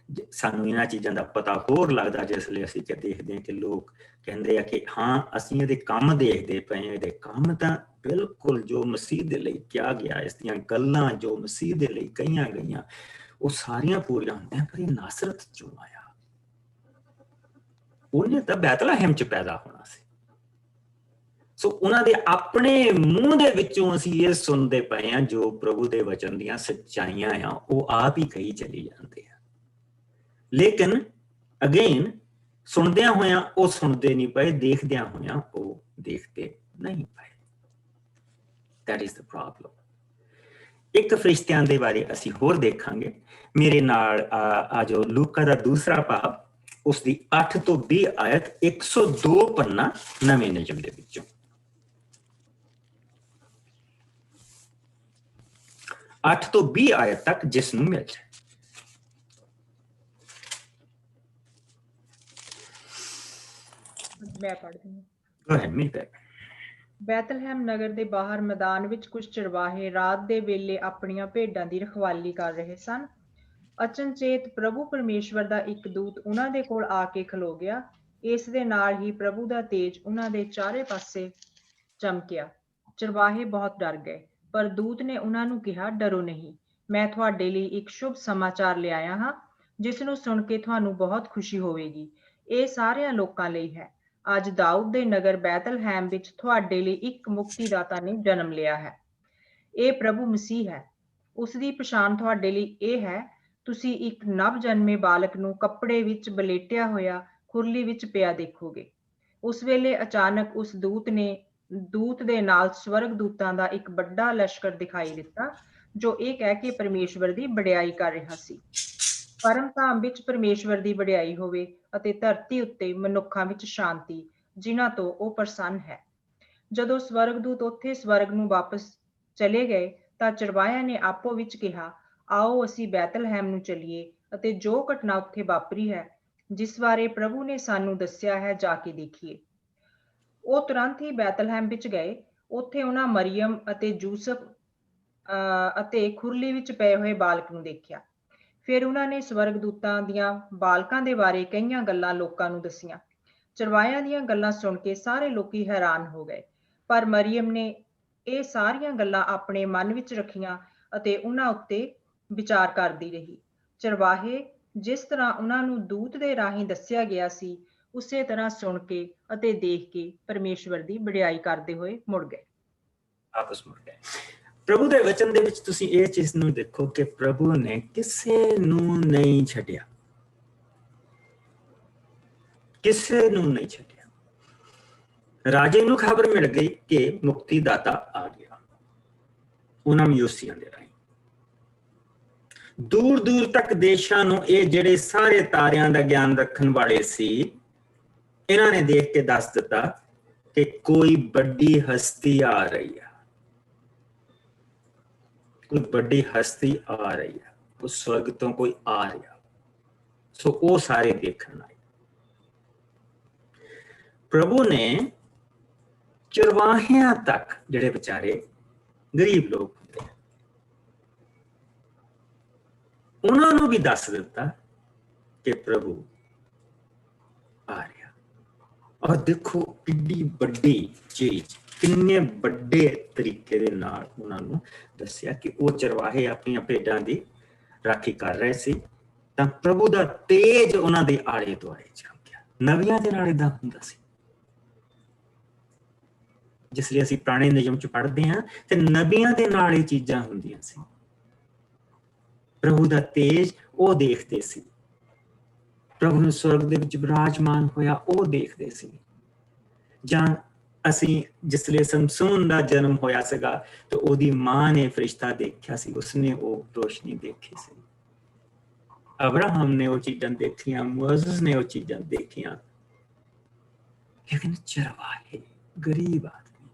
ਸਾਨੂੰ ਇਹਨਾਂ ਚੀਜ਼ਾਂ ਦਾ ਪਤਾ ਹੋਰ ਲੱਗਦਾ ਜਿਸ ਲਈ ਅਸੀਂ ਦੇਖਦੇ ਹਾਂ ਕਿ ਲੋਕ ਕਹਿੰਦੇ ਆ ਕਿ ਹਾਂ ਅਸੀਂ ਇਹਦੇ ਕੰਮ ਦੇਖਦੇ ਪਏ ਹਾਂ, ਇਹਦੇ ਕੰਮ ਤਾਂ ਬਿਲਕੁਲ ਜੋ ਮਸੀਹ ਦੇ ਲਈ ਕਿਹਾ ਗਿਆ, ਇਸ ਦੀਆਂ ਗੱਲਾਂ ਜੋ ਮਸੀਹ ਦੇ ਲਈ ਕਹੀਆਂ ਗਈਆਂ ਉਹ ਸਾਰੀਆਂ ਪੂਰੀਆਂ ਹੁੰਦੀਆਂ, ਪਰ ਇਹ ਨਾਸਰਤ ਚੋਂ ਆਇਆ, ਉਹਨੇ ਤਾਂ ਬੈਤਲਹਿਮ ਚ ਪੈਦਾ ਹੋਣਾ ਸੀ। ਸੋ ਉਹਨਾਂ ਦੇ ਆਪਣੇ ਮੂੰਹ ਦੇ ਵਿੱਚੋਂ ਅਸੀਂ ਇਹ ਸੁਣਦੇ ਪਏ ਹਾਂ ਜੋ ਪ੍ਰਭੂ ਦੇ ਵਚਨ ਦੀਆਂ ਸੱਚਾਈਆਂ ਆ ਉਹ ਆਪ ਹੀ ਕਹੀ ਚਲੀ ਜਾਂਦੇ ਆ। ਲੇਕਿਨ ਅਗੇਨ ਸੁਣਦਿਆਂ ਹੋਇਆਂ ਉਹ ਸੁਣਦੇ ਨਹੀਂ ਪਏ, ਦੇਖਦਿਆਂ ਹੋਇਆਂ ਉਹ ਦੇਖਦੇ ਨਹੀਂ ਪਏ। That is the problem. ਇੱਕ ਫਰਿਸ਼ਤਿਆਂ ਦੇ ਬਾਰੇ ਅਸੀਂ ਹੋਰ ਦੇਖਾਂਗੇ। ਮੇਰੇ ਨਾਲ ਆ ਜੋ ਲੂਕਾ ਦਾ ਦੂਸਰਾ ਭਾਗ, ਉਸ ਦੀ 8 ਤੋਂ 20 ਆਇਤ, 102 ਪੰਨਾ ਨਵੇਂ ਨਿਯਮ ਦੇ ਵਿੱਚੋਂ। 8 ਤੋਂ 20 ਆਇਤ ਤੱਕ ਜਿਸ ਨੂੰ ਮਿਲ ਜਾਏ। ਮੈਂ ਪੜ੍ਹਦੀ ਹਾਂ। Go ahead, me back. Bethlehem ਨਗਰ ਦੇ ਬਾਹਰ ਮੈਦਾਨ ਵਿੱਚ ਕੁਝ ਚਰਵਾਹੇ ਰਾਤ ਦੇ ਵੇਲੇ ਆਪਣੀਆਂ ਭੇਡਾਂ ਦੀ ਰਖਵਾਲੀ ਕਰ ਰਹੇ ਸਨ। ਅਚਨਚੇਤ ਪ੍ਰਭੂ ਪਰਮੇਸ਼ਵਰ ਦਾ ਇੱਕ ਦੂਤ ਉਹਨਾਂ ਦੇ ਕੋਲ ਆ ਕੇ ਖਲੋ ਗਿਆ। ਇਸ ਦੇ ਨਾਲ ਹੀ ਪ੍ਰਭੂ ਦਾ ਤੇਜ ਉਹਨਾਂ ਦੇ ਚਾਰੇ ਪਾਸੇ ਚਮਕਿਆ। ਚਰਵਾਹੇ ਬਹੁਤ ਡਰ ਗਏ, ਪਰ ਦੂਤ ਨੇ ਉਹਨਾਂ ਨੂੰ ਕਿਹਾ, ਡਰੋ ਨਹੀਂ, ਮੈਂ ਤੁਹਾਡੇ ਲਈ ਇੱਕ ਸ਼ੁਭ ਸਮਾਚਾਰ ਲਿਆਇਆ ਹਾਂ, ਜਿਸ ਨੂੰ ਸੁਣ ਕੇ ਤੁਹਾਨੂੰ ਬਹੁਤ ਖੁਸ਼ੀ ਹੋਵੇਗੀ। ਇਹ ਸਾਰਿਆਂ ਲੋਕਾਂ ਲਈ ਹੈ। ਅੱਜ ਦਾਊਦ ਦੇ ਨਗਰ ਬੈਤਲਹਿਮ ਵਿੱਚ ਤੁਹਾਡੇ ਲਈ ਇੱਕ ਮੁਕਤੀਦਾਤਾ ਨੇ ਜਨਮ ਲਿਆ ਹੈ। ਇਹ ਪ੍ਰਭੂ ਮਸੀਹ ਹੈ। ਉਸ ਦੀ ਪਛਾਣ ਤੁਹਾਡੇ ਲਈ ਇਹ ਹੈ, ਤੁਸੀਂ ਇੱਕ ਨਵ ਜਨਮੇ ਬਾਲਕ ਨੂੰ ਕੱਪੜੇ ਵਿੱਚ ਬਲੇਟਿਆ ਹੋਇਆ ਖੁਰਲੀ ਵਿੱਚ ਪਿਆ ਦੇਖੋਗੇ। ਉਸ ਵੇਲੇ ਅਚਾਨਕ ਉਸ ਦੂਤ ਦੇ ਨਾਲ ਸਵਰਗ ਦੂਤਾਂ ਦਾ ਇੱਕ ਵੱਡਾ ਲਸ਼ਕਰ ਦਿਖਾਈ ਦਿੱਤਾ, ਜੋ ਇਹ ਕਹਿ ਕੇ ਪਰਮੇਸ਼ਵਰ ਦੀ ਵਡਿਆਈ ਕਰ ਰਿਹਾ ਸੀ, ਪਰਮ ਧਾਮ ਵਿੱਚ ਪਰਮੇਸ਼ਵਰ ਦੀ ਵਡਿਆਈ ਹੋਵੇ ਅਤੇ ਧਰਤੀ ਉੱਤੇ ਮਨੁੱਖਾਂ ਵਿੱਚ ਸ਼ਾਂਤੀ, ਜਿਨ੍ਹਾਂ ਤੋਂ ਉਹ ਪ੍ਰਸੰਨ ਹੈ। ਜਦੋਂ ਸਵਰਗਦੂਤ ਉੱਥੇ ਸਵਰਗ ਨੂੰ ਵਾਪਸ ਚਲੇ ਗਏ ਤਾਂ ਚਰਵਾਹਿਆਂ ਨੇ ਆਪੋ ਵਿੱਚ ਕਿਹਾ, ਆਓ ਅਸੀਂ ਬੈਤਲਹਿਮ ਨੂੰ ਚੱਲੀਏ ਅਤੇ ਜੋ ਘਟਨਾ ਉੱਥੇ ਵਾਪਰੀ ਹੈ, ਜਿਸ ਬਾਰੇ ਪ੍ਰਭੂ ਨੇ ਸਾਨੂੰ ਦੱਸਿਆ ਹੈ, ਜਾ ਕੇ ਦੇਖੀਏ। ਉਹ ਤੁਰੰਤ ਹੀ ਬੈਤਲਹਿਮ ਵਿੱਚ ਗਏ। ਉੱਥੇ ਉਹਨਾਂ ਮਰੀਅਮ ਅਤੇ ਯੂਸਫ ਅਤੇ ਖੁਰਲੀ ਵਿੱਚ ਪਏ ਹੋਏ ਬਾਲਕ ਨੂੰ ਦੇਖਿਆ। ਫਿਰ ਉਹਨਾਂ ਨੇ ਸਵਰਗਦੂਤਾਂ ਦੀਆਂ ਬਾਲਕਾਂ ਦੇ ਬਾਰੇ ਕਈਆਂ ਗੱਲਾਂ ਲੋਕਾਂ ਨੂੰ ਦੱਸੀਆਂ। ਚਰਵਾਹਿਆਂ ਦੀਆਂ ਗੱਲਾਂ ਸੁਣ ਕੇ ਸਾਰੇ ਲੋਕੀ ਹੈਰਾਨ ਹੋ ਗਏ, ਪਰ ਮਰੀਅਮ ਨੇ ਇਹ ਸਾਰੀਆਂ ਗੱਲਾਂ ਆਪਣੇ ਮਨ ਵਿੱਚ ਰੱਖੀਆਂ ਅਤੇ ਉਹਨਾਂ ਉੱਤੇ ਵਿਚਾਰ ਕਰਦੀ ਰਹੀ। ਚਰਵਾਹੇ ਜਿਸ ਤਰ੍ਹਾਂ ਉਹਨਾਂ ਨੂੰ ਦੂਤ ਦੇ ਰਾਹੀਂ ਦੱਸਿਆ ਗਿਆ ਸੀ, ਉਸੇ ਤਰ੍ਹਾਂ ਸੁਣ ਕੇ ਅਤੇ ਦੇਖ ਕੇ ਪਰਮੇਸ਼ਵਰ ਦੀ ਵਡਿਆਈ ਕਰਦੇ ਹੋਏ ਮੁੜ ਗਏ। ਆਪਸ ਮੁੜ ਗਏ। ਪ੍ਰਭੂ ਦੇ ਵਚਨ ਦੇ ਵਿੱਚ ਤੁਸੀਂ ਇਹ ਚੀਜ਼ ਨੂੰ ਦੇਖੋ ਕਿ ਪ੍ਰਭੂ ਨੇ ਕਿਸੇ ਨੂੰ ਨਹੀਂ ਛੱਡਿਆ, ਕਿਸੇ ਨੂੰ ਨਹੀਂ ਛੱਡਿਆ। ਰਾਜੇ ਨੂੰ ਖਬਰ ਮਿਲ ਗਈ ਕਿ ਮੁਕਤੀਦਾਤਾ ਆ ਗਿਆ ਉਹਨਾਂ ਮਿਊਸੀਆਂ ਦੇ ਰਾਹੀਂ। ਦੂਰ ਦੂਰ ਤੱਕ ਦੇਸ਼ਾਂ ਨੂੰ ਇਹ ਜਿਹੜੇ ਸਾਰੇ ਤਾਰਿਆਂ ਦਾ ਗਿਆਨ ਰੱਖਣ ਵਾਲੇ ਸੀ, ਇਹਨਾਂ ਨੇ ਦੇਖ ਕੇ ਦੱਸ ਦਿੱਤਾ ਕਿ ਕੋਈ ਵੱਡੀ ਹਸਤੀ ਆ ਰਹੀ ਹੈ, ਕੋਈ ਵੱਡੀ ਹਸਤੀ ਆ ਰਹੀ ਹੈ, ਉਹ ਸਵਰਗ ਤੋਂ ਕੋਈ ਆ ਰਿਹਾ। ਸੋ ਉਹ ਸਾਰੇ ਦੇਖਣ ਆਏ। ਪ੍ਰਭੂ ਨੇ ਚਰਵਾਹਿਆਂ ਤੱਕ, ਜਿਹੜੇ ਵਿਚਾਰੇ ਗਰੀਬ ਲੋਕ ਹੁੰਦੇ, ਉਹਨਾਂ ਨੂੰ ਵੀ ਦੱਸ ਦਿੱਤਾ ਕਿ ਪ੍ਰਭੂ ਆ ਰਿਹਾ। ਔਰ ਦੇਖੋ ਕਿੰਨੀ ਵੱਡੀ ਚੀਜ਼, ਕਿੰਨੇ ਵੱਡੇ ਤਰੀਕੇ ਦੇ ਨਾਲ ਉਹਨਾਂ ਨੂੰ ਦੱਸਿਆ ਕਿ ਉਹ ਚਰਵਾਹੇ ਆਪਣੀਆਂ ਭੇਡਾਂ ਦੀ ਰਾਖੀ ਕਰ ਰਹੇ ਸੀ ਤਾਂ ਪ੍ਰਭੂ ਦਾ ਤੇਜ ਉਹਨਾਂ ਦੇ ਆਲੇ ਦੁਆਲੇ ਚਮਕਿਆ। ਨਵੀਆਂ ਦੇ ਨਾਲ ਏਦਾਂ ਹੁੰਦਾ ਸੀ, ਜਿਸ ਲਈ ਅਸੀਂ ਪੁਰਾਣੇ ਨਿਯਮ ਚ ਪੜ੍ਹਦੇ ਹਾਂ ਤੇ ਨਬੀਆਂ ਦੇ ਨਾਲ ਇਹ ਚੀਜ਼ਾਂ ਹੁੰਦੀਆਂ ਸੀ। ਪ੍ਰਭੂ ਦਾ ਤੇਜ ਉਹ ਦੇਖਦੇ ਸੀ, ਪ੍ਰਭੂ ਨੂੰ ਸਵਰਗ ਦੇ ਵਿੱਚ ਬਿਰਾਜਮਾਨ ਹੋਇਆ ਉਹ ਦੇਖਦੇ ਸੀ। ਜਾਂ ਅਸੀਂ ਜਿਸ ਲਈ ਸਮਸੂਨ ਦਾ ਜਨਮ ਹੋਇਆ ਸੀਗਾ ਤੇ ਉਹਦੀ ਮਾਂ ਨੇ ਫਰਿਸ਼ਤਾ ਦੇਖਿਆ ਸੀ, ਉਸਨੇ ਉਹ ਰੋਸ਼ਨੀ ਦੇਖੀ ਸੀ। ਅਬਰਾਹਮ ਨੇ ਉਹ ਚੀਜ਼ਾਂ ਦੇਖੀਆਂ, ਮੋਸੇਸ ਨੇ ਉਹ ਚੀਜ਼ਾਂ ਦੇਖੀਆਂ, ਲੇਕਿਨ ਚਰਵਾਹੇ ਗਰੀਬ ਆਦਮੀ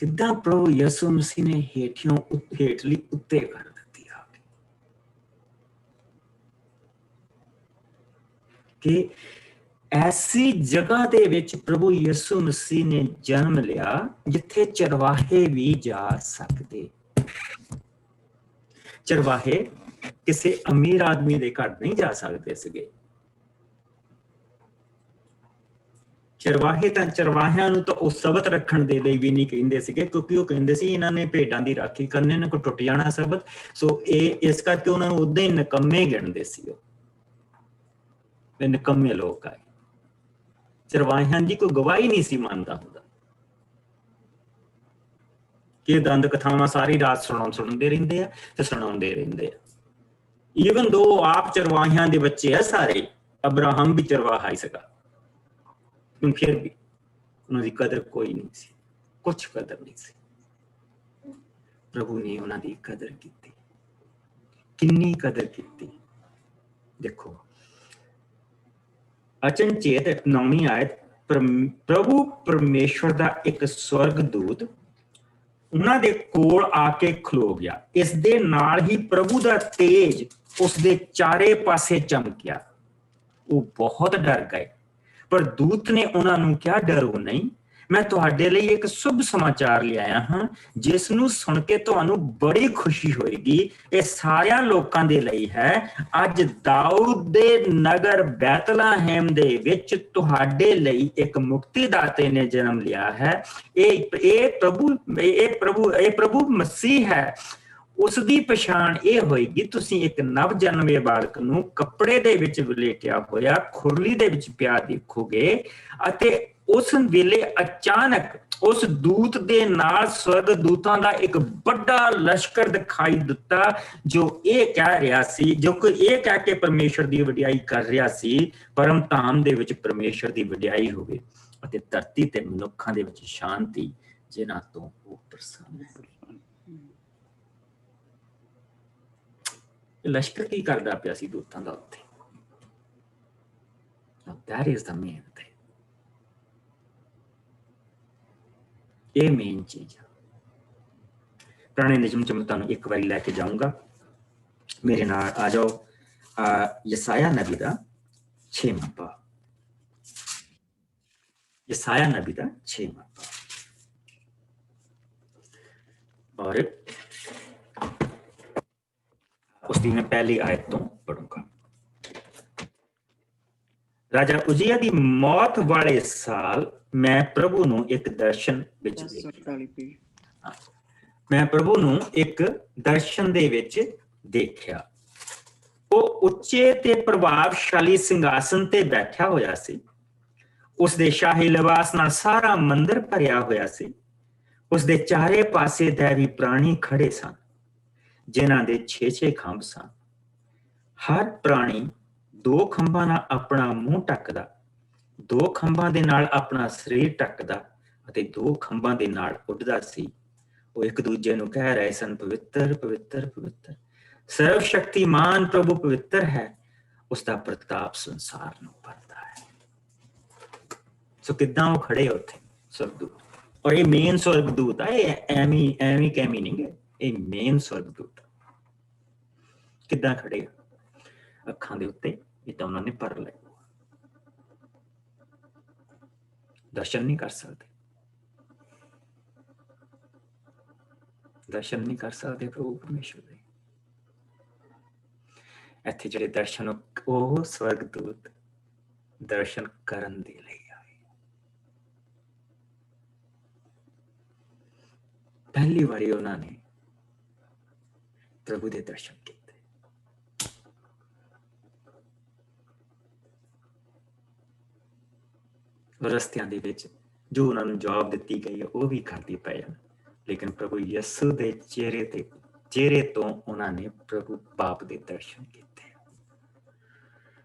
ਕਿੱਦਾਂ ਪ੍ਰਭੂ ਯਿਸੂ ਮਸੀਹ ਨੇ ਹੇਠਲੀ ਉੱਤੇ ਕਰ ਦਿੱਤੀ ਆ ਕਿ ਐਸੀ ਜਗ੍ਹਾ ਦੇ ਵਿੱਚ ਪ੍ਰਭੂ ਯਿਸੂ ਮਸੀਹ ਨੇ ਜਨਮ ਲਿਆ ਜਿੱਥੇ ਚਰਵਾਹੇ ਵੀ ਜਾ ਸਕਦੇ। ਚਰਵਾਹੇ ਕਿਸੇ ਅਮੀਰ ਆਦਮੀ ਦੇ ਘਰ ਨਹੀਂ ਜਾ ਸਕਦੇ ਸੀਗੇ। ਚਰਵਾਹੇ ਤਾਂ ਚਰਵਾਹਿਆਂ ਨੂੰ ਤਾਂ ਉਹ ਸਬਤ ਰੱਖਣ ਦੇ ਲਈ ਵੀ ਨਹੀਂ ਕਹਿੰਦੇ ਸੀਗੇ, ਕਿਉਂਕਿ ਉਹ ਕਹਿੰਦੇ ਸੀ ਇਹਨਾਂ ਨੇ ਭੇਡਾਂ ਦੀ ਰਾਖੀ ਕਰਨੀ, ਇਹਨਾਂ ਕੋਲ ਟੁੱਟ ਜਾਣਾ ਸਬਤ। ਸੋ ਇਹ ਇਸ ਕਰਕੇ ਉਹਨਾਂ ਨੂੰ ਉਦਾਂ ਹੀ ਨਿਕੰਮੇ ਗਿਣਦੇ ਸੀ, ਉਹ ਨਿਕੰਮੇ ਲੋਕ ਆਏ। ਚਰਵਾਹਿਆਂ ਦੀ ਕੋਈ ਗਵਾਹੀ ਨਹੀਂ ਸੀ ਮੰਨਦਾ ਹੁੰਦਾ ਕਿ ਦੰਦ ਕਥਾਵਾਂ ਸਾਰੀ ਰਾਤ ਸੁਣਾਉਂਦੇ ਰਹਿੰਦੇ ਆ ਤੇ ਸੁਣਾਉਂਦੇ ਰਹਿੰਦੇ ਆ। ਈਵਨ ਦੋ ਆਪ ਚਰਵਾਹਿਆਂ ਦੇ ਬੱਚੇ ਆ ਸਾਰੇ, ਅਬਰਾਹਮ ਵੀ ਚਰਵਾਹਾ ਹੀ ਸੀਗਾ, ਫਿਰ ਵੀ ਉਹਨਾਂ ਦੀ ਕਦਰ ਕੋਈ ਨਹੀਂ ਸੀ, ਕੁਛ ਕਦਰ ਨਹੀਂ ਸੀ। ਪ੍ਰਭੂ ਨੇ ਉਹਨਾਂ ਦੀ ਕਦਰ ਕੀਤੀ। ਕਿੰਨੀ ਕਦਰ ਕੀਤੀ ਦੇਖੋ। ਅਚਨਚੇਤ 9ਵੀਂ ਆਇਤ, ਪ੍ਰਭੂ ਪਰਮੇਸ਼ਵਰ ਦਾ ਇੱਕ ਸਵਰਗ ਦੂਤ ਉਹਨਾਂ ਦੇ ਕੋਲ ਆ ਕੇ ਖਲੋ ਗਿਆ। ਇਸ ਦੇ ਨਾਲ ਹੀ ਪ੍ਰਭੂ ਦਾ ਤੇਜ ਉਸ ਦੇ ਚਾਰੇ ਪਾਸੇ ਚਮਕਿਆ। ਉਹ ਬਹੁਤ ਡਰ ਗਏ, ਪਰ ਦੂਤ ਨੇ ਉਹਨਾਂ ਨੂੰ ਕਿਹਾ, ਡਰੋ ਨਹੀਂ, ਮੈਂ ਤੁਹਾਡੇ ਲਈ ਇੱਕ ਸ਼ੁਭ ਸਮਾਚਾਰ ਲਿਆਇਆ ਹਾਂ ਜਿਸ ਨੂੰ ਸੁਣ ਕੇ ਤੁਹਾਨੂੰ ਬੜੀ ਖੁਸ਼ੀ ਹੋਏਗੀ। ਇਹ ਸਾਰਿਆਂ ਲੋਕਾਂ ਦੇ ਲਈ ਹੈ। ਅੱਜ ਦਾਊਦ ਦੇ ਨਗਰ ਬੈਤਲਹਮ ਦੇ ਵਿੱਚ ਤੁਹਾਡੇ ਲਈ ਇੱਕ ਮੁਕਤੀਦਾਤੇ ਨੇ ਜਨਮ ਲਿਆ ਹੈ। ਇਹ ਪ੍ਰਭੂ ਮਸੀਹ ਹੈ। ਉਸ ਦੀ ਪਛਾਣ ਇਹ ਹੋਏਗੀ, ਤੁਸੀਂ ਇੱਕ ਨਵ ਜਨਮੇ ਬਾਲਕ ਨੂੰ ਕੱਪੜੇ ਦੇ ਵਿੱਚ ਵਲੇਟਿਆ ਹੋਇਆ ਖੁਰਲੀ ਦੇ ਵਿੱਚ ਪਿਆ ਦੇਖੋਗੇ। ਅਤੇ ਉਸ ਵੇਲੇ ਅਚਾਨਕ ਉਸ ਦੂਤ ਦੇ ਨਾਲ ਸਵਰਗ ਦੂਤਾਂ ਦਾ ਇੱਕ ਵੱਡਾ ਲਸ਼ਕਰ ਦਿਖਾਈ ਦਿੱਤਾ, ਜੋ ਇਹ ਕਹਿ ਰਿਹਾ ਸੀ, ਜੋ ਕਿ ਇਹ ਕਹਿ ਕੇ ਪਰਮੇਸ਼ਰ ਦੀ ਵਡਿਆਈ ਕਰ ਰਿਹਾ ਸੀ, ਪਰਮ ਧਾਮ ਦੇ ਵਿੱਚ ਪਰਮੇਸ਼ਰ ਦੀ ਵਡਿਆਈ ਹੋਵੇ ਅਤੇ ਧਰਤੀ ਤੇ ਮਨੁੱਖਾਂ ਦੇ ਵਿੱਚ ਸ਼ਾਂਤੀ, ਜਿਨ੍ਹਾਂ ਤੋਂ ਉਹ ਪ੍ਰਸੰਨ ਹੈ। ਲਸ਼ਕਰ ਕੀ ਕਰਦਾ ਪਿਆ ਸੀ ਦੂਤਾਂ ਦਾ ਉੱਥੇ? That is the main thing. ਇਹ ਮੇਨ ਚੀਜ਼ ਆ। ਪੁਰਾਣੇ ਨਿਯਮ ਚ ਮੈਂ ਤੁਹਾਨੂੰ ਇੱਕ ਵਾਰੀ ਲੈ ਕੇ ਜਾਊਂਗਾ, ਮੇਰੇ ਨਾਲ ਆ ਜਾਓ। ਯਸਾਇਆ ਨਬੀ ਦਾ 6ਵਾਂ ਪਾਠ, ਯਸਾਇਆ ਨਬੀ ਦਾ 6ਵਾਂ ਪਾਠ, ਔਰ उसकी मैं पहली आयत तो पढ़ूंगा। राजा उजिया की मौत वाले साल मैं प्रभु ਨੂੰ ਇੱਕ ਦਰਸ਼ਨ ਵਿੱਚ ਦੇਖਿਆ। ਮੈਂ ਪ੍ਰਭੂ ਨੂੰ ਇੱਕ ਦਰਸ਼ਨ ਦੇ ਵਿੱਚ ਦੇਖਿਆ। ਉਹ ਉੱਚੇ ਤੇ ਪ੍ਰਭਾਵਸ਼ਾਲੀ ਸਿੰਘਾਸਨ ਤੇ ਬੈਠਾ ਹੋਇਆ ਸੀ। ਉਸ ਦੇ ਸ਼ਾਹੀ ਲਿਬਾਸ ਨਾਲ ਸਾਰਾ ਮੰਦਰ ਭਰਿਆ ਹੋਇਆ ਸੀ। ਉਸ ਦੇ ਚਾਰੇ ਪਾਸੇ ਦੇਵੀ ਪ੍ਰਾਣੀ ਖੜੇ ਸਨ, ਜਿਨ੍ਹਾਂ ਦੇ 6-6 ਖੰਭ ਸਨ। ਹਰ ਪ੍ਰਾਣੀ 2 ਖੰਭਾਂ ਨਾਲ ਆਪਣਾ ਮੂੰਹ ਢੱਕਦਾ, 2 ਖੰਭਾਂ ਦੇ ਨਾਲ ਆਪਣਾ ਸਰੀਰ ਢੱਕਦਾ ਅਤੇ 2 ਖੰਭਾਂ ਦੇ ਨਾਲ ਉੱਡਦਾ ਸੀ। ਉਹ ਇੱਕ ਦੂਜੇ ਨੂੰ ਕਹਿ ਰਹੇ ਸਨ, ਪਵਿੱਤਰ ਪਵਿੱਤਰ ਪਵਿੱਤਰ, ਸਰਵ ਸ਼ਕਤੀਮਾਨ ਪ੍ਰਭੂ ਪਵਿੱਤਰ ਹੈ, ਉਸ ਦਾ ਪ੍ਰਤਾਪ ਸੰਸਾਰ ਨੂੰ ਭਰਦਾ ਹੈ। ਸੋ ਕਿੱਦਾਂ ਉਹ ਖੜੇ ਉੱਥੇ ਸਵਰਗਦੂਤ, ਔਰ ਇਹ ਮੇਨ ਸਵਰਗਦੂਤ ਆ, ਇਹ ਐਵੇਂ ਕੈਮੀ ਨਹੀਂ ਗਏ, ਇਹ ਮੇਨ ਸਵਰਗਦੂਤ ਕਿੱਦਾਂ ਖੜੇ ਅੱਖਾਂ ਦੇ ਉੱਤੇ, ਇਹ ਤਾਂ ਉਹਨਾਂ ਨੇ ਭਰ ਲਏ, ਦਰਸ਼ਨ ਨਹੀਂ ਕਰ ਸਕਦੇ, ਦਰਸ਼ਨ ਨਹੀਂ ਕਰ ਸਕਦੇ ਪ੍ਰਭੂ ਪਰਮੇਸ਼ਵਰ ਦੇ। ਇੱਥੇ ਜਿਹੜੇ ਦਰਸ਼ਨ ਉਹ ਸਵਰਗਦੂਤ ਦਰਸ਼ਨ ਕਰਨ ਦੇ ਲਈ ਆਏ। ਪਹਿਲੀ ਵਾਰੀ ਉਹਨਾਂ ਨੇ ਪ੍ਰਭੂ ਦੇ ਦਰਸ਼ਨ ਕੀਤੇ। ਰਸਤਿਆਂ ਦੇ ਵਿੱਚ ਜੋ ਉਹਨਾਂ ਨੂੰ ਜਵਾਬ ਦਿੱਤੀ ਗਈ ਹੈ ਉਹ ਵੀ ਕਰਦੇ ਪਏ ਹਨ। ਲੇਕਿਨ ਪ੍ਰਭੂ ਯਿਸੂ ਦੇ ਚਿਹਰੇ ਤੋਂ ਉਹਨਾਂ ਨੇ ਪ੍ਰਭੂ ਬਾਪ ਦੇ ਦਰਸ਼ਨ ਕੀਤੇ।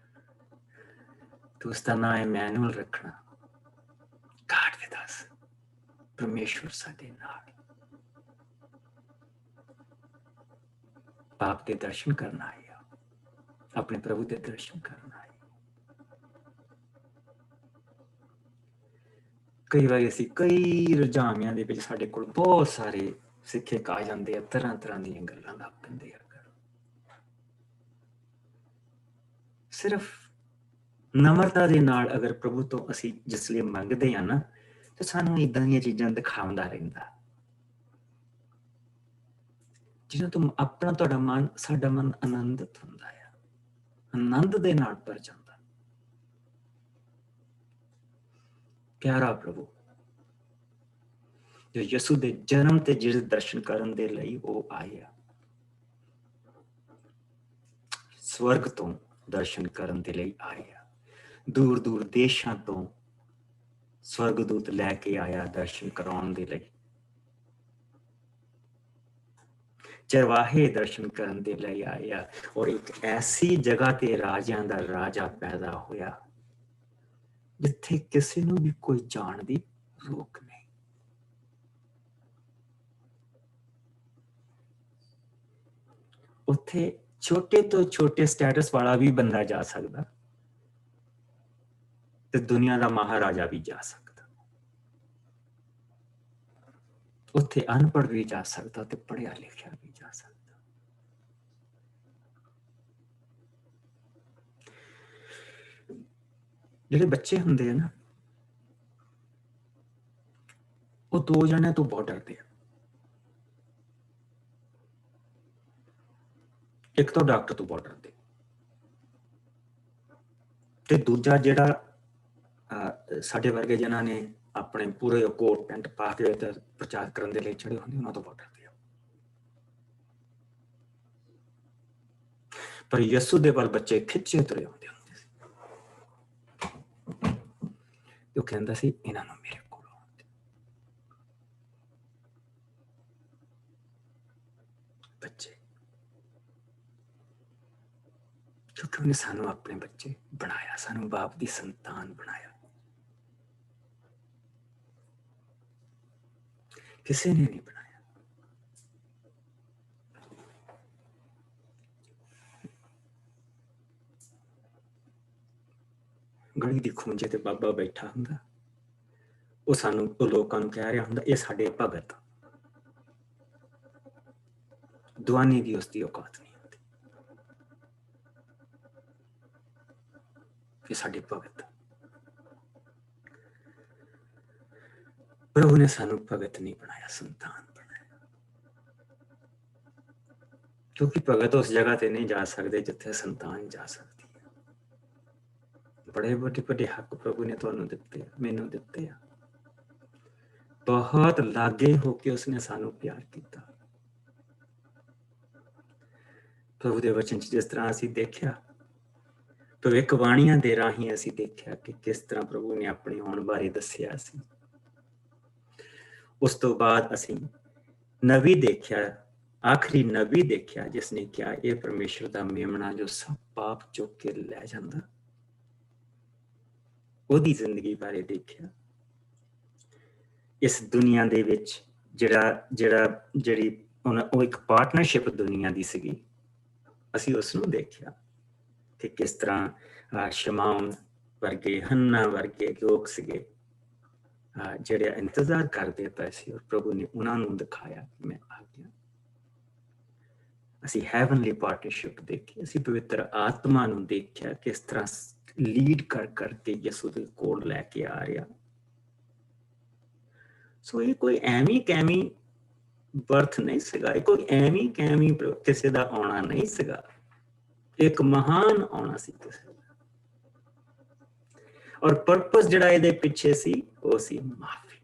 ਤੇ ਉਸਦਾ ਨਾਂ ਇਮੈਨੂਅਲ ਰੱਖਣਾ, God with us, ਪਰਮੇਸ਼ਵਰ ਸਾਡੇ ਨਾਲ। ਬਾਪ ਦੇ ਦਰਸ਼ਨ ਕਰਨ ਆਏ ਆ, ਆਪਣੇ ਪ੍ਰਭੂ ਦੇ ਦਰਸ਼ਨ ਕਰਨ ਆਏ। ਕਈ ਵਾਰੀ ਅਸੀਂ ਕਈ ਰੁਝਾਨਾਂ ਦੇ ਵਿੱਚ ਸਾਡੇ ਕੋਲ ਬਹੁਤ ਸਾਰੇ ਸਿੱਖਿਅਕ ਆ ਜਾਂਦੇ ਆ, ਤਰ੍ਹਾਂ ਤਰ੍ਹਾਂ ਦੀਆਂ ਗੱਲਾਂ ਲੱਭ ਪੈਂਦੇ ਆ। ਸਿਰਫ ਨਮਰਤਾ ਦੇ ਨਾਲ ਅਗਰ ਪ੍ਰਭੂ ਤੋਂ ਅਸੀਂ ਜਿਸ ਲਈ ਮੰਗਦੇ ਹਾਂ ਨਾ, ਤਾਂ ਸਾਨੂੰ ਏਦਾਂ ਦੀਆਂ ਚੀਜ਼ਾਂ ਦਿਖਾਉਂਦਾ ਰਹਿੰਦਾ, ਜਿਹਨਾਂ ਤੋਂ ਆਪਣਾ ਤੁਹਾਡਾ ਮਨ, ਸਾਡਾ ਮਨ ਆਨੰਦਿਤ ਹੁੰਦਾ ਆ, ਆਨੰਦ ਦੇ ਨਾਲ ਭਰ ਜਾਂਦਾ। ਪਿਆਰਾ ਪ੍ਰਭੂ ਜੋ ਯਿਸੂ ਦੇ ਜਨਮ ਤੇ ਜਿਹੜੇ ਦਰਸ਼ਨ ਕਰਨ ਦੇ ਲਈ ਉਹ ਆਏ ਆ, ਸਵਰਗ ਤੋਂ ਦਰਸ਼ਨ ਕਰਨ ਦੇ ਲਈ ਆਏ ਆ, ਦੂਰ ਦੂਰ ਦੇਸ਼ਾਂ ਤੋਂ ਸਵਰਗਦੂਤ ਲੈ ਕੇ ਆਇਆ ਦਰਸ਼ਨ ਕਰਾਉਣ ਦੇ ਲਈ, ਚਰਵਾਹੇ ਦਰਸ਼ਨ ਕਰਨ ਦੇ ਲਈ ਆਏ ਆ, ਔਰ ਇੱਕ ਐਸੀ ਜਗ੍ਹਾ ਤੇ ਰਾਜਿਆਂ ਦਾ ਰਾਜਾ ਪੈਦਾ ਹੋਇਆ ਜਿੱਥੇ ਕਿਸੇ ਨੂੰ ਵੀ ਕੋਈ ਜਾਣ ਦੀ ਰੋਕ ਨਹੀਂ। ਉੱਥੇ ਛੋਟੇ ਤੋਂ ਛੋਟੇ ਸਟੇਟਸ ਵਾਲਾ ਵੀ ਬੰਦਾ ਜਾ ਸਕਦਾ ਤੇ ਦੁਨੀਆ ਦਾ ਮਹਾਰਾਜਾ ਵੀ ਜਾ ਸਕਦਾ। ਉੱਥੇ ਅਨਪੜ੍ਹ ਵੀ ਜਾ ਸਕਦਾ ਤੇ ਪੜ੍ਹਿਆ ਲਿਖਿਆ ਵੀ ਜਾ ਸਕਦਾ। ਜਿਹੜੇ ਬੱਚੇ ਹੁੰਦੇ ਆ ਨਾ, ਉਹ ਦੋ ਜਣਿਆਂ ਤੋਂ ਬਹੁਤ ਡਰਦੇ ਆ। ਇੱਕ ਤਾਂ ਡਾਕਟਰ ਤੋਂ ਬਹੁਤ ਡਰਦੇ, ਤੇ ਦੂਜਾ ਜਿਹੜਾ ਸਾਡੇ ਵਰਗੇ ਜਿਨ੍ਹਾਂ ਨੇ ਆਪਣੇ ਪੂਰੇ ਕੋਟ ਪੈਂਟ ਪਾ ਕੇ ਪ੍ਰਚਾਰ ਕਰਨ ਦੇ ਲਈ ਚੜੇ ਹੁੰਦੇ, ਉਹਨਾਂ ਤੋਂ ਬਹੁਤ ਡਰਦੇ ਆ। ਪਰ ਯਿਸੂ ਦੇ ਵੱਲ ਬੱਚੇ ਖਿੱਚੇ ਤੁਰੇ ਹੁੰਦੇ ਸੀ। ਉਹ ਕਹਿੰਦਾ ਸੀ ਇਹਨਾਂ ਨੂੰ ਮੇਰੇ ਕੋਲ ਆਉਣ ਦਿਓ। ਬੱਚੇ, ਕਿਉਂਕਿ ਉਹਨੇ ਸਾਨੂੰ ਆਪਣੇ ਬੱਚੇ ਬਣਾਇਆ, ਸਾਨੂੰ ਬਾਪ ਦੀ ਸੰਤਾਨ ਬਣਾਇਆ। ਕਿਸੇ ਨੇ ਨਹੀਂ ਬਣਾਇਆ। ਗਲੀ ਦੀ ਖੂੰਜੇ ਤੇ ਬਾਬਾ ਬੈਠਾ ਹੁੰਦਾ, ਉਹ ਸਾਨੂੰ, ਉਹ ਲੋਕਾਂ ਨੂੰ ਕਹਿ ਰਿਹਾ ਹੁੰਦਾ, ਇਹ ਸਾਡੇ ਭਗਤ। ਦੁਆਨੀ ਦੀ ਉਸਦੀ ਔਕਾਤ ਨਹੀਂ ਹੁੰਦੀ, ਇਹ ਸਾਡੇ ਭਗਤ। ਪ੍ਰਭੂ ਨੇ ਸਾਨੂੰ ਭਗਤ ਨਹੀਂ ਬਣਾਇਆ, ਸੰਤਾਨ ਬਣਾਇਆ। ਕਿਉਂਕਿ ਭਗਤ ਉਸ ਜਗ੍ਹਾ ਤੇ ਨਹੀਂ ਜਾ ਸਕਦੇ ਜਿੱਥੇ ਸੰਤਾਨ ਜਾ ਸਕਦੀ ਹੈ। ਬੜੇ ਵੱਡੇ ਵੱਡੇ ਹੱਕ ਪ੍ਰਭੂ ਨੇ ਤੁਹਾਨੂੰ ਦਿੱਤੇ ਆ, ਮੈਨੂੰ ਦਿੱਤੇ ਆ। ਬਹੁਤ ਲਾਗੇ ਹੋ ਕੇ ਉਸਨੇ ਸਾਨੂੰ ਪਿਆਰ ਕੀਤਾ। ਪ੍ਰਭੂ ਦੇ ਵਚਨ ਚ ਜਿਸ ਤਰ੍ਹਾਂ ਅਸੀਂ ਦੇਖਿਆ, ਭਵਿੱਖਬਾਣੀਆਂ ਦੇ ਰਾਹੀਂ ਅਸੀਂ ਦੇਖਿਆ ਕਿ ਕਿਸ ਤਰ੍ਹਾਂ ਪ੍ਰਭੂ ਨੇ ਆਪਣੇ ਆਉਣ ਬਾਰੇ ਦੱਸਿਆ ਸੀ। ਉਸ ਤੋਂ ਬਾਅਦ ਅਸੀਂ ਨਬੀ ਦੇਖਿਆ, ਆਖਰੀ ਨਬੀ ਦੇਖਿਆ ਜਿਸ ਨੇ ਕਿਹਾ ਇਹ ਪਰਮੇਸ਼ਰ ਦਾ ਮੇਮਣਾ ਜੋ ਸਭ ਪਾਪ ਚੁੱਕ ਕੇ ਲੈ ਜਾਂਦਾ। ਉਹਦੀ ਜ਼ਿੰਦਗੀ ਬਾਰੇ ਦੇਖਿਆ। ਇਸ ਦੁਨੀਆ ਦੇ ਵਿੱਚ ਜਿਹੜੀ ਉਹ ਇੱਕ ਪਾਰਟਨਰਸ਼ਿਪ ਦੁਨੀਆ ਦੀ ਸੀਗੀ, ਅਸੀਂ ਉਸ ਨੂੰ ਦੇਖਿਆ ਕਿ ਕਿਸ ਤਰ੍ਹਾਂ ਸ਼ਮਾਉਨ ਵਰਗੇ, ਹੰਨਾ ਵਰਗੇ ਲੋਕ ਸੀਗੇ ਜਿਹੜੇ ਇੰਤਜ਼ਾਰ ਕਰਦੇ ਪਏ ਸੀ, ਔਰ ਪ੍ਰਭੂ ਨੇ ਉਹਨਾਂ ਨੂੰ ਦਿਖਾਇਆ ਮੈਂ ਆ ਗਿਆ। ਅਸੀਂ ਹੈਵਨਲੀ ਪਾਰਟਨਰਸ਼ਿਪ ਦੇਖੀ, ਅਸੀਂ ਪਵਿੱਤਰ ਆਤਮਾ ਨੂੰ ਦੇਖਿਆ ਕਿਸ ਤਰ੍ਹਾਂ ਲੀਡ ਕਰ ਕਰਕੇ ਯਿਸੂ ਦੇ ਕੋਲ ਲੈ ਕੇ ਆ ਰਿਹਾ। ਸੋ ਇਹ ਕੋਈ ਐਵੇਂ ਕੈਮੀ ਬਰਥ ਨਹੀਂ ਸੀਗਾ, ਇਹ ਕੋਈ ਐਵੇਂ ਕੈਮੀ ਕਿਸੇ ਦਾ ਆਉਣਾ ਨਹੀਂ ਸੀਗਾ, ਇੱਕ ਮਹਾਨ ਆਉਣਾ ਸੀ ਕਿਸੇ ਦਾ। ਔਰ ਪਰਪਸ ਜਿਹੜਾ ਇਹਦੇ ਪਿੱਛੇ ਸੀ ਉਹ ਸੀ ਮਾਫੀ,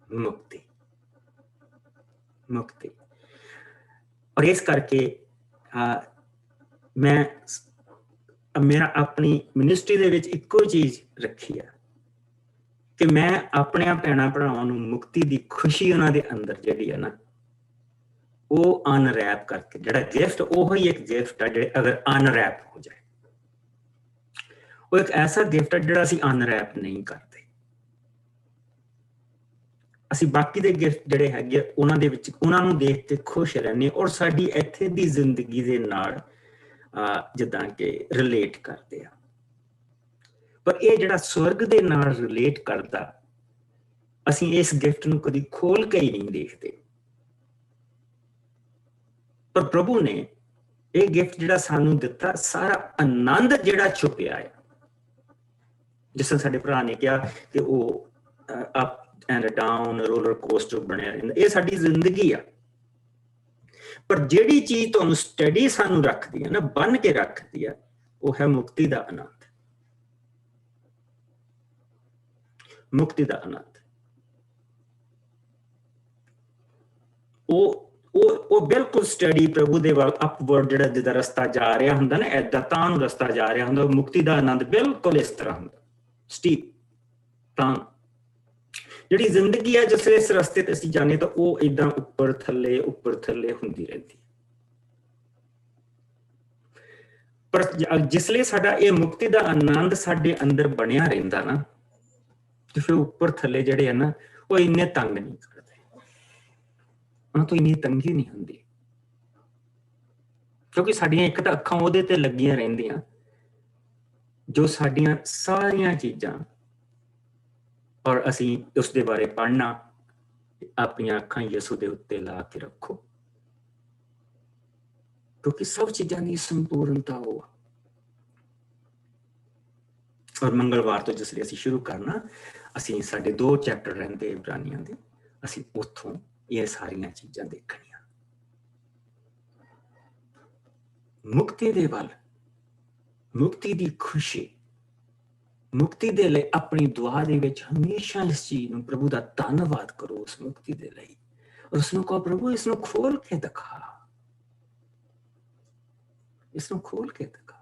ਮੁਕਤੀ। ਔਰ ਇਸ ਕਰਕੇ ਮੇਰਾ ਆਪਣੀ ਮਿਨਿਸਟਰੀ ਦੇ ਵਿੱਚ ਇੱਕੋ ਚੀਜ਼ ਰੱਖੀ ਆ ਕਿ ਮੈਂ ਆਪਣੇ ਭੈਣਾਂ ਭਰਾਵਾਂ ਨੂੰ ਮੁਕਤੀ ਦੀ ਖੁਸ਼ੀ ਉਹਨਾਂ ਦੇ ਅੰਦਰ ਜਿਹੜੀ ਹੈ ਨਾ ਉਹ ਅਨਰੈਪ ਕਰਕੇ, ਜਿਹੜਾ ਗਿਫਟ ਉਹ ਹੀ ਇੱਕ ਗਿਫਟ ਹੈ ਜਿਹੜੇ ਅਗਰ ਅਨਰੈਪ ਹੋ ਜਾਏ, ਉਹ ਇੱਕ ਐਸਾ ਗਿਫਟ ਹੈ ਜਿਹੜਾ ਅਸੀਂ ਅਨਰੈਪ ਨਹੀਂ ਕਰਦੇ। ਅਸੀਂ ਬਾਕੀ ਦੇ ਗਿਫਟ ਜਿਹੜੇ ਹੈਗੇ ਉਹਨਾਂ ਦੇ ਵਿੱਚ ਉਹਨਾਂ ਨੂੰ ਦੇਖ ਕੇ ਖੁਸ਼ ਰਹਿੰਦੇ ਔਰ ਸਾਡੀ ਇੱਥੇ ਦੀ ਜ਼ਿੰਦਗੀ ਦੇ ਨਾਲ ਜਿੱਦਾਂ ਕਿ ਰਿਲੇਟ ਕਰਦੇ ਆ। ਪਰ ਇਹ ਜਿਹੜਾ ਸਵਰਗ ਦੇ ਨਾਲ ਰਿਲੇਟ ਕਰਦਾ, ਅਸੀਂ ਇਸ ਗਿਫਟ ਨੂੰ ਕਦੀ ਖੋਲ ਕੇ ਹੀ ਨਹੀਂ ਦੇਖਦੇ। ਪਰ ਪ੍ਰਭੂ ਨੇ ਇਹ ਗਿਫਟ ਜਿਹੜਾ ਸਾਨੂੰ ਦਿੱਤਾ, ਸਾਰਾ ਆਨੰਦ ਜਿਹੜਾ ਛੁਪਿਆ ਹੈ, ਜਿਸ ਤਰ੍ਹਾਂ ਸਾਡੇ ਭਰਾ ਨੇ ਕਿਹਾ ਕਿ ਉਹ up and down roller coaster ਬਣਿਆ ਰਹਿੰਦਾ, ਇਹ ਸਾਡੀ ਜ਼ਿੰਦਗੀ ਆ। ਪਰ ਜਿਹੜੀ ਚੀਜ਼ ਤੁਹਾਨੂੰ ਸਟੱਡੀ ਸਾਨੂੰ ਰੱਖਦੀ ਹੈ ਨਾ, ਬੰਨ ਕੇ ਰੱਖਦੀ ਹੈ, ਉਹ ਹੈ ਮੁਕਤੀ ਦਾ ਆਨੰਦ। ਮੁਕਤੀ ਦਾ ਆਨੰਦ ਉਹ ਬਿਲਕੁਲ ਸਟੱਡੀ ਪ੍ਰਭੂ ਦੇ ਵੱਲ ਅਪਵਰਡ ਜਿਹੜਾ ਜਿਹਦਾ ਰਸਤਾ ਜਾ ਰਿਹਾ ਹੁੰਦਾ ਨਾ, ਏਦਾਂ ਤਾਂ ਨੂੰ ਰਸਤਾ ਜਾ ਰਿਹਾ ਹੁੰਦਾ। ਮੁਕਤੀ ਦਾ ਆਨੰਦ ਬਿਲਕੁਲ ਇਸ ਤਰ੍ਹਾਂ ਹੁੰਦਾ, ਸਟੀਪ ਤਾਂ ਜਿਹੜੀ ਜ਼ਿੰਦਗੀ ਹੈ ਜਿਸ ਇਸ ਰਸਤੇ ਤੇ ਅਸੀਂ ਜਾਣੇ ਤਾਂ ਉਹ ਏਦਾਂ ਉੱਪਰ ਥੱਲੇ ਹੁੰਦੀ ਰਹਿੰਦੀ। ਪਰ ਜਿਸਲੇ ਸਾਡਾ ਇਹ ਮੁਕਤੀ ਦਾ ਆਨੰਦ ਸਾਡੇ ਅੰਦਰ ਬਣਿਆ ਰਹਿੰਦਾ ਨਾ, ਤੇ ਫਿਰ ਉੱਪਰ ਥੱਲੇ ਜਿਹੜੇ ਆ ਨਾ ਉਹ ਇੰਨੇ ਤੰਗ ਨਹੀਂ ਕਰਦੇ, ਉਹਨਾਂ ਤੋਂ ਇੰਨੀ ਤੰਗੀ ਨਹੀਂ ਹੁੰਦੀ, ਕਿਉਂਕਿ ਸਾਡੀਆਂ ਇੱਕ ਤਾਂ ਅੱਖਾਂ ਉਹਦੇ ਤੇ ਲੱਗੀਆਂ ਰਹਿੰਦੀਆਂ ਜੋ ਸਾਡੀਆਂ ਸਾਰੀਆਂ ਚੀਜ਼ਾਂ, ਔਰ ਅਸੀਂ ਉਸਦੇ ਬਾਰੇ ਪੜ੍ਹਨਾ, ਆਪਣੀਆਂ ਅੱਖਾਂ ਯਿਸੂ ਦੇ ਉੱਤੇ ਲਾ ਕੇ ਰੱਖੋ, ਕਿਉਂਕਿ ਸਭ ਚੀਜ਼ਾਂ ਦੀ ਸੰਪੂਰਨਤਾ ਉਹ। ਔਰ ਮੰਗਲਵਾਰ ਤੋਂ ਜਿਸ ਲਈ ਅਸੀਂ ਸ਼ੁਰੂ ਕਰਨਾ, ਅਸੀਂ ਸਾਡੇ 2 ਚੈਪਟਰ ਰਹਿੰਦੇ ਇਬਰਾਨੀਆਂ ਦੇ, ਅਸੀਂ ਉੱਥੋਂ ਇਹ ਸਾਰੀਆਂ ਚੀਜ਼ਾਂ ਦੇਖਣੀਆਂ। ਮੁਕਤੀ ਦੇ ਵੱਲ, ਮੁਕਤੀ ਦੀ ਖੁਸ਼ੀ, ਮੁਕਤੀ ਦੇ ਲਈ ਆਪਣੀ ਦੁਆ ਦੇ ਵਿੱਚ ਹਮੇਸ਼ਾ ਇਸ ਚੀਜ਼ ਨੂੰ, ਪ੍ਰਭੂ ਦਾ ਧੰਨਵਾਦ ਕਰੋ ਉਸ ਮੁਕਤੀ ਦੇ ਲਈ, ਔਰ ਉਸ ਨੂੰ ਕਹੋ ਪ੍ਰਭੂ ਇਸ ਨੂੰ ਖੋਲ ਕੇ ਦਿਖਾ, ਇਸ ਨੂੰ ਖੋਲ ਕੇ ਦਿਖਾ।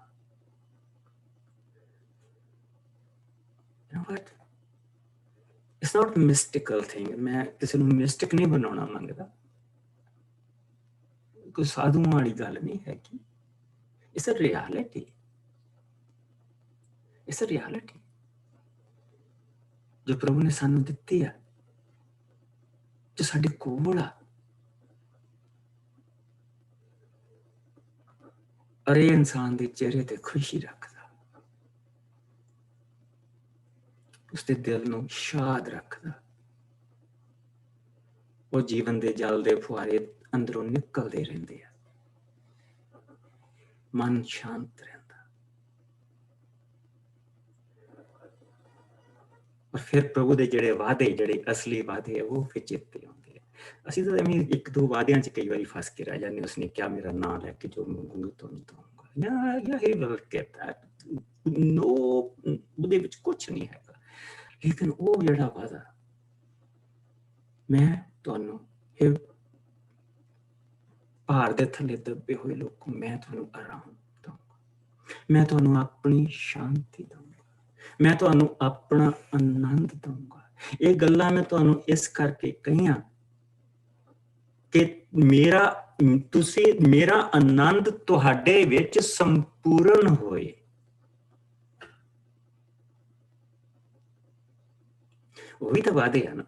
You know what? It's not a mystical thing. ਮੈਂ ਕਿਸੇ ਨੂੰ ਮਿਸਟਿਕ ਨਹੀਂ ਬਣਾਉਣਾ ਮੰਗਦਾ, ਕੋਈ ਸਾਧੂਆਂ ਵਾਲੀ ਗੱਲ ਨਹੀਂ ਹੈਗੀ। It's a reality. It's a reality ਜੋ ਪ੍ਰਭੂ ਨੇ ਸਾਨੂੰ ਦਿੱਤੀ ਆ, ਜੋ ਸਾਡੇ ਕੋਲ ਆ। ਅਰੇ ਇਨਸਾਨ ਦੇ ਚਿਹਰੇ ਤੇ ਖੁਸ਼ੀ ਰੱਖਦਾ, ਉਸਦੇ ਦਿਲ ਨੂੰ ਸ਼ਾਦ ਰੱਖਦਾ। ਉਹ ਜੀਵਨ ਦੇ ਜਲ ਦੇ ਫੁਹਾਰੇ ਅੰਦਰੋਂ ਨਿਕਲਦੇ ਰਹਿੰਦੇ ਆ, ਮਨ ਸ਼ਾਂਤ ਰਹਿੰਦਾ। ਔਰ ਫਿਰ ਪ੍ਰਭੂ ਦੇ ਜਿਹੜੇ ਵਾਅਦੇ, ਜਿਹੜੇ ਅਸਲੀ ਵਾਅਦੇ ਆ, ਉਹ ਫਿਰ ਚੇਤੇ ਆਉਂਦੇ ਆ। ਅਸੀਂ ਤਾਂ ਐਵੇਂ 1-2 ਵਾਅਦਿਆਂ 'ਚ ਕਈ ਵਾਰੀ ਫਸ ਕੇ ਰਹਿ ਜਾਂਦੇ। ਉਸਨੇ ਕਿਹਾ ਮੇਰਾ ਨਾਂ ਲੈ ਕੇ ਜੋ ਮੰਗੂੰਗਾ ਤੁਹਾਨੂੰ ਦਊਂਗਾ, ਜਾਂ ਇਹ ਗੱਲ ਕਹਿੰਦਾ ਨੋ, ਉਹਦੇ ਵਿੱਚ ਕੁਛ ਨਹੀਂ ਹੈਗਾ। ਲੇਕਿਨ ਉਹ ਜਿਹੜਾ ਵਾਅਦਾ, ਮੈਂ ਤੁਹਾਨੂੰ ਇਹ ਪਹਾੜ ਦੇ ਥੱਲੇ ਦੱਬੇ ਹੋਏ ਲੋਕੋ, ਮੈਂ ਤੁਹਾਨੂੰ ਆਰਾਮ ਦਊਂਗਾ, ਮੈਂ ਤੁਹਾਨੂੰ ਆਪਣੀ ਸ਼ਾਂਤੀ ਦਊਂਗਾ, ਮੈਂ ਤੁਹਾਨੂੰ ਆਪਣਾ ਆਨੰਦ ਦਊਂਗਾ। ਇਹ ਗੱਲਾਂ ਮੈਂ ਤੁਹਾਨੂੰ ਇਸ ਕਰਕੇ ਕਹੀਆਂ ਕਿ ਮੇਰਾ ਆਨੰਦ ਤੁਹਾਡੇ ਵਿੱਚ ਸੰਪੂਰਨ ਹੋਏ। ਉਹ ਵੀ ਤਾਂ ਵਾਅਦੇ ਆ ਨਾ,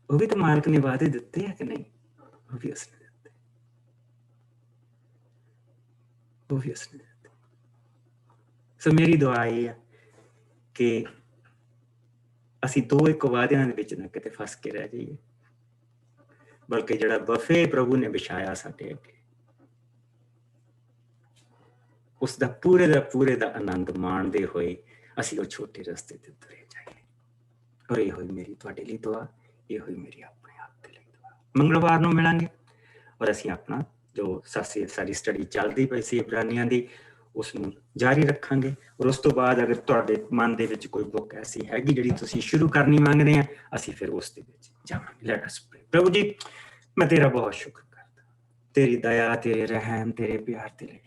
ਉਹ ਵੀ ਤਾਂ ਮਾਲਕ ਨੇ ਵਾਅਦੇ ਦਿੱਤੇ ਆ ਕਿ ਨਹੀਂ? ਉਹ ਵੀ ਉਸਨੇ ਦਿੱਤੇ, ਉਹ ਵੀ ਉਸਨੇ ਦਿੱਤੇ। ਸੋ ਮੇਰੀ ਦੁਆ ਇਹ ਆ ਕਿ ਅਸੀਂ 2-1 ਵਾਅਦਿਆਂ ਦੇ ਵਿੱਚ ਨਾ ਕਿਤੇ ਫਸ ਕੇ ਰਹਿ ਜਾਈਏ, ਬਲਕਿ ਜਿਹੜਾ ਬਫੇ ਪ੍ਰਭੂ ਨੇ ਵਿਛਾਇਆ ਸਾਡੇ ਅੱਗੇ, ਉਸ ਦਾ ਪੂਰੇ ਦਾ ਆਨੰਦ ਮਾਣਦੇ ਹੋਏ ਅਸੀਂ ਉਹ ਛੋਟੇ ਰਸਤੇ ਤੇ ਤੁਰੇ ਜਾਈਏ। ਔਰ ਇਹ ਹੋਈ ਮੇਰੀ ਤੁਹਾਡੇ ਲਈ ਦੁਆ, ਇਹ ਹੋਈ ਮੇਰੀ ਆਪਣੇ ਆਪ ਦੇ ਲਈ ਦੁਆ। ਮੰਗਲਵਾਰ ਨੂੰ ਮਿਲਾਂਗੇ ਔਰ ਅਸੀਂ ਆਪਣਾ ਜੋ ਸਾਰੀ ਸਟੱਡੀ ਚੱਲਦੀ ਪਈ ਸੀ ਇਬਰਾਨੀਆਂ ਦੀ, ਉਸ ਨੂੰ ਜਾਰੀ ਰੱਖਾਂਗੇ। ਔਰ ਉਸ ਤੋਂ ਬਾਅਦ ਅਗਰ ਤੁਹਾਡੇ ਮਨ ਦੇ ਵਿੱਚ ਕੋਈ ਬੁੱਕ ਐਸੀ ਹੈਗੀ ਜਿਹੜੀ ਤੁਸੀਂ ਸ਼ੁਰੂ ਕਰਨੀ ਮੰਗਦੇ ਆ, ਅਸੀਂ ਫਿਰ ਉਸ ਦੇ ਵਿੱਚ ਜਾਵਾਂਗੇ। Let us pray. Prabhu ji, ਮੈਂ ਤੇਰਾ ਬਹੁਤ ਸ਼ੁਕਰ ਕਰਦਾ, ਤੇਰੀ ਦਇਆ, ਤੇਰੇ ਰਹਿਮ, ਤੇਰੇ ਪਿਆਰ ਦੇ ਲਈ,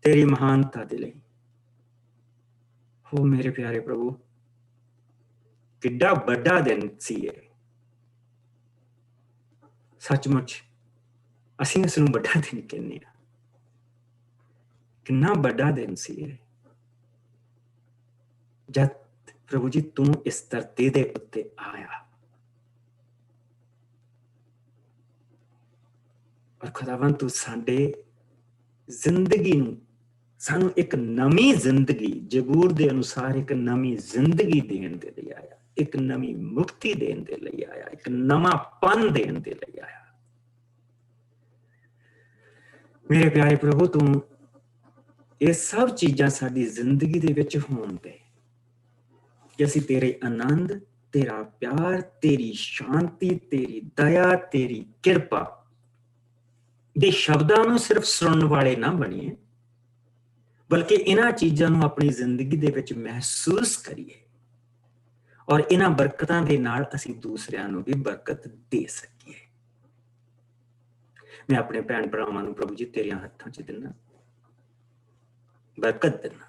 ਤੇਰੀ ਮਹਾਨਤਾ ਦੇ ਲਈ। ਹੋ ਮੇਰੇ ਪਿਆਰੇ ਪ੍ਰਭੂ, ਕਿੱਡਾ ਵੱਡਾ ਦਿਨ ਸੀ ਇਹ। ਸੱਚਮੁੱਚ ਅਸੀਂ ਇਸ ਨੂੰ ਵੱਡਾ ਦਿਨ ਕਹਿੰਦੇ ਹਾਂ। ਕਿੰਨਾ ਵੱਡਾ ਦਿਨ ਸੀ ਇਹ, ਜਦ ਪ੍ਰਭੂ ਜੀ ਤੂੰ ਇਸ ਧਰਤੀ ਦੇ ਉੱਤੇ ਆਇਆ। ਔਰ ਖੁਦਾਵੰਦ ਤੂੰ ਸਾਡੇ ਜ਼ਿੰਦਗੀ ਨੂੰ, ਸਾਨੂੰ ਇੱਕ ਨਵੀਂ ਜ਼ਿੰਦਗੀ, ਜ਼ਬੂਰ ਦੇ ਅਨੁਸਾਰ ਇੱਕ ਨਵੀਂ ਜ਼ਿੰਦਗੀ ਦੇਣ ਦੇ ਲਈ ਆਇਆ, ਇੱਕ ਨਵੀਂ ਮੁਕਤੀ ਦੇਣ ਦੇ ਲਈ ਆਇਆ, ਇੱਕ ਨਵਾਂ ਪਨ ਦੇਣ ਦੇ ਲਈ ਆਇਆ। ਮੇਰੇ ਪਿਆਰੇ ਪ੍ਰਭੂ, ਤੂੰ ਇਹ ਸਭ ਚੀਜ਼ਾਂ ਸਾਡੀ ਜ਼ਿੰਦਗੀ ਦੇ ਵਿੱਚ ਹੋਣ ਦੇ ਕਿ ਅਸੀਂ ਤੇਰੇ ਆਨੰਦ, ਤੇਰਾ ਪਿਆਰ, ਤੇਰੀ ਸ਼ਾਂਤੀ, ਤੇਰੀ ਦਇਆ, ਤੇਰੀ ਕਿਰਪਾ ਦੇ ਸ਼ਬਦਾਂ ਨੂੰ ਸਿਰਫ ਸੁਣਨ ਵਾਲੇ ਨਾ ਬਣੀਏ, ਬਲਕਿ ਇਹਨਾਂ ਚੀਜ਼ਾਂ ਨੂੰ ਆਪਣੀ ਜ਼ਿੰਦਗੀ ਦੇ ਵਿੱਚ ਮਹਿਸੂਸ ਕਰੀਏ ਔਰ ਇਹਨਾਂ ਬਰਕਤਾਂ ਦੇ ਨਾਲ ਅਸੀਂ ਦੂਸਰਿਆਂ ਨੂੰ ਵੀ ਬਰਕਤ ਦੇ ਸਕੀਏ। ਮੈਂ ਆਪਣੇ ਭੈਣ ਭਰਾਵਾਂ ਨੂੰ ਪ੍ਰਭੂ ਜੀ ਤੇਰੀਆਂ ਹੱਥਾਂ 'ਚ ਦਿੰਦਾ, ਬਰਕਤ ਦਿੰਦਾ।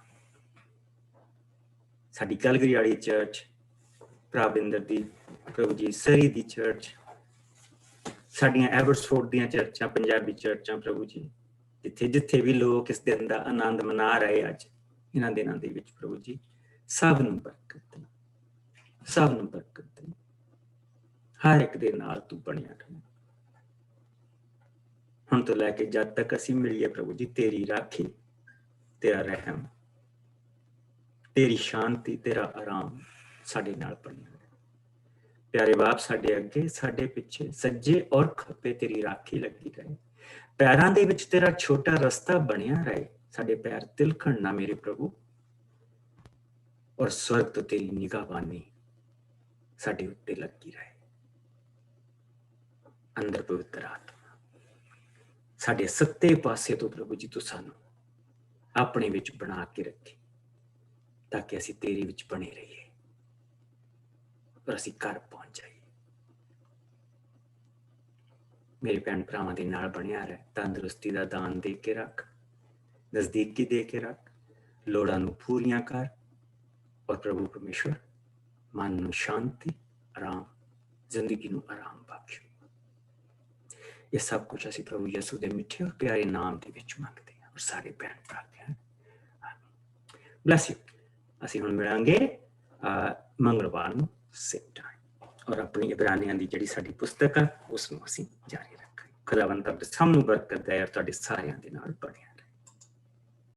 ਸਾਡੀ ਕੈਲਗਰੀ ਵਾਲੀ ਚਰਚ, ਪ੍ਰਭਿੰਦਰ ਦੀ, ਪ੍ਰਭੂ ਜੀ ਸਰੀ ਦੀ ਚਰਚ, ਸਾਡੀਆਂ ਐਬਰਸਫੋਰਡ ਦੀਆਂ ਚਰਚਾਂ, ਪੰਜਾਬੀ ਚਰਚਾਂ, ਪ੍ਰਭੂ ਜੀ ਜਿੱਥੇ ਜਿੱਥੇ ਵੀ ਲੋਕ ਇਸ ਦਿਨ ਦਾ ਆਨੰਦ ਮਨਾ ਰਹੇ ਅੱਜ ਇਹਨਾਂ ਦਿਨਾਂ ਦੇ ਵਿੱਚ, ਪ੍ਰਭੂ ਜੀ ਸਭ ਨੂੰ ਬਰਕਤ ਦੇ, ਸਭ ਨੂੰ ਬਰਕਤ ਦੇ। ਹਰ ਇੱਕ ਦੇ ਨਾਲ ਤੂੰ ਬਣਿਆ ਰਹੇ। ਹੁਣ ਤੋਂ ਲੈ ਕੇ ਜਦ ਤੱਕ ਅਸੀਂ ਮਿਲੀਏ ਪ੍ਰਭੂ ਜੀ, ਤੇਰੀ ਰਾਖੀ, ਤੇਰਾ ਰਹਿਮ, ਤੇਰੀ ਸ਼ਾਂਤੀ, ਤੇਰਾ ਆਰਾਮ ਸਾਡੇ ਨਾਲ ਬਣਿਆ। ਪਿਆਰੇ ਬਾਪ, ਸਾਡੇ ਅੱਗੇ, ਸਾਡੇ ਪਿੱਛੇ, ਸੱਜੇ ਔਰ ਖੱਬੇ ਤੇਰੀ ਰਾਖੀ ਲੱਗੀ ਰਹੇ। ਪੈਰਾਂ ਦੇ ਵਿੱਚ ਤੇਰਾ ਛੋਟਾ ਰਸਤਾ ਬਣਿਆ ਰਹੇ, ਸਾਡੇ ਪੈਰ ਤਿਲਕਣ ਨਾ ਮੇਰੇ ਪ੍ਰਭੂ। ਔਰ ਸਵਰਗ ਤੋਂ ਤੇਰੀ ਨਿਗਾਹਬਾਨੀ ਸਾਡੇ ਉੱਤੇ ਲੱਗੀ ਰਹੇ। ਅੰਦਰ ਪਵਿੱਤਰ ਆਤਮਾ ਸਾਡੇ ਸੱਤੇ ਪਾਸੇ ਤੋਂ ਪ੍ਰਭੂ ਜੀ ਤੂੰ ਸਾਨੂੰ ਆਪਣੇ ਵਿੱਚ ਬਣਾ ਕੇ ਰੱਖੇ, ਤਾਂ ਕਿ ਅਸੀਂ ਤੇਰੇ ਵਿੱਚ ਬਣੇ ਰਹੀਏ ਔਰ ਅਸੀਂ ਘਰ ਪਹੁੰਚ ਜਾਈਏ। ਮੇਰੇ ਭੈਣ ਭਰਾਵਾਂ ਦੇ ਨਾਲ ਬਣਿਆ ਰਹਿ, ਤੰਦਰੁਸਤੀ ਦਾ ਦਾਨ ਦੇ ਕੇ ਰੱਖ, ਨਜ਼ਦੀਕੀ ਦੇ ਕੇ ਰੱਖ, ਲੋੜਾਂ ਨੂੰ ਪੂਰੀਆਂ ਕਰ। ਔਰ ਪ੍ਰਭੂ ਪਰਮੇਸ਼ਵਰ, ਮਨ ਨੂੰ ਸ਼ਾਂਤੀ, ਆਰਾਮ, ਜ਼ਿੰਦਗੀ ਨੂੰ ਆਰਾਮ ਬਖਸ਼। ਇਹ ਸਭ ਕੁਝ ਅਸੀਂ ਪ੍ਰਭੂ ਯਿਸੂ ਦੇ ਮਿੱਠੇ ਔਰ ਪਿਆਰੇ ਨਾਮ ਦੇ ਵਿੱਚ ਮੰਗਦੇ ਹਾਂ ਔਰ ਸਾਰੇ ਭੈਣ ਭਰਾ ਦੇ। Bless you. ਅਸੀਂ ਹੁਣ ਮਿਲਾਂਗੇ ਮੰਗਲਵਾਰ ਨੂੰ ਸੇਮ ਟਾਈਮ, ਔਰ ਆਪਣੀ ਇਬਰਾਨੀਆਂ ਦੀ ਜਿਹੜੀ ਸਾਡੀ ਪੁਸਤਕ ਹੈ ਉਸ ਨੂੰ ਅਸੀਂ ਜਾਰੀ ਰੱਖਾਂਗੇ। ਖੁਦਾਵੰਦ ਤੁਹਾਡੇ ਸਭ ਨੂੰ ਬਰਕਤ ਦੇ ਔਰ ਤੁਹਾਡੇ ਸਾਰਿਆਂ ਦੇ ਨਾਲ ਬਣੇ।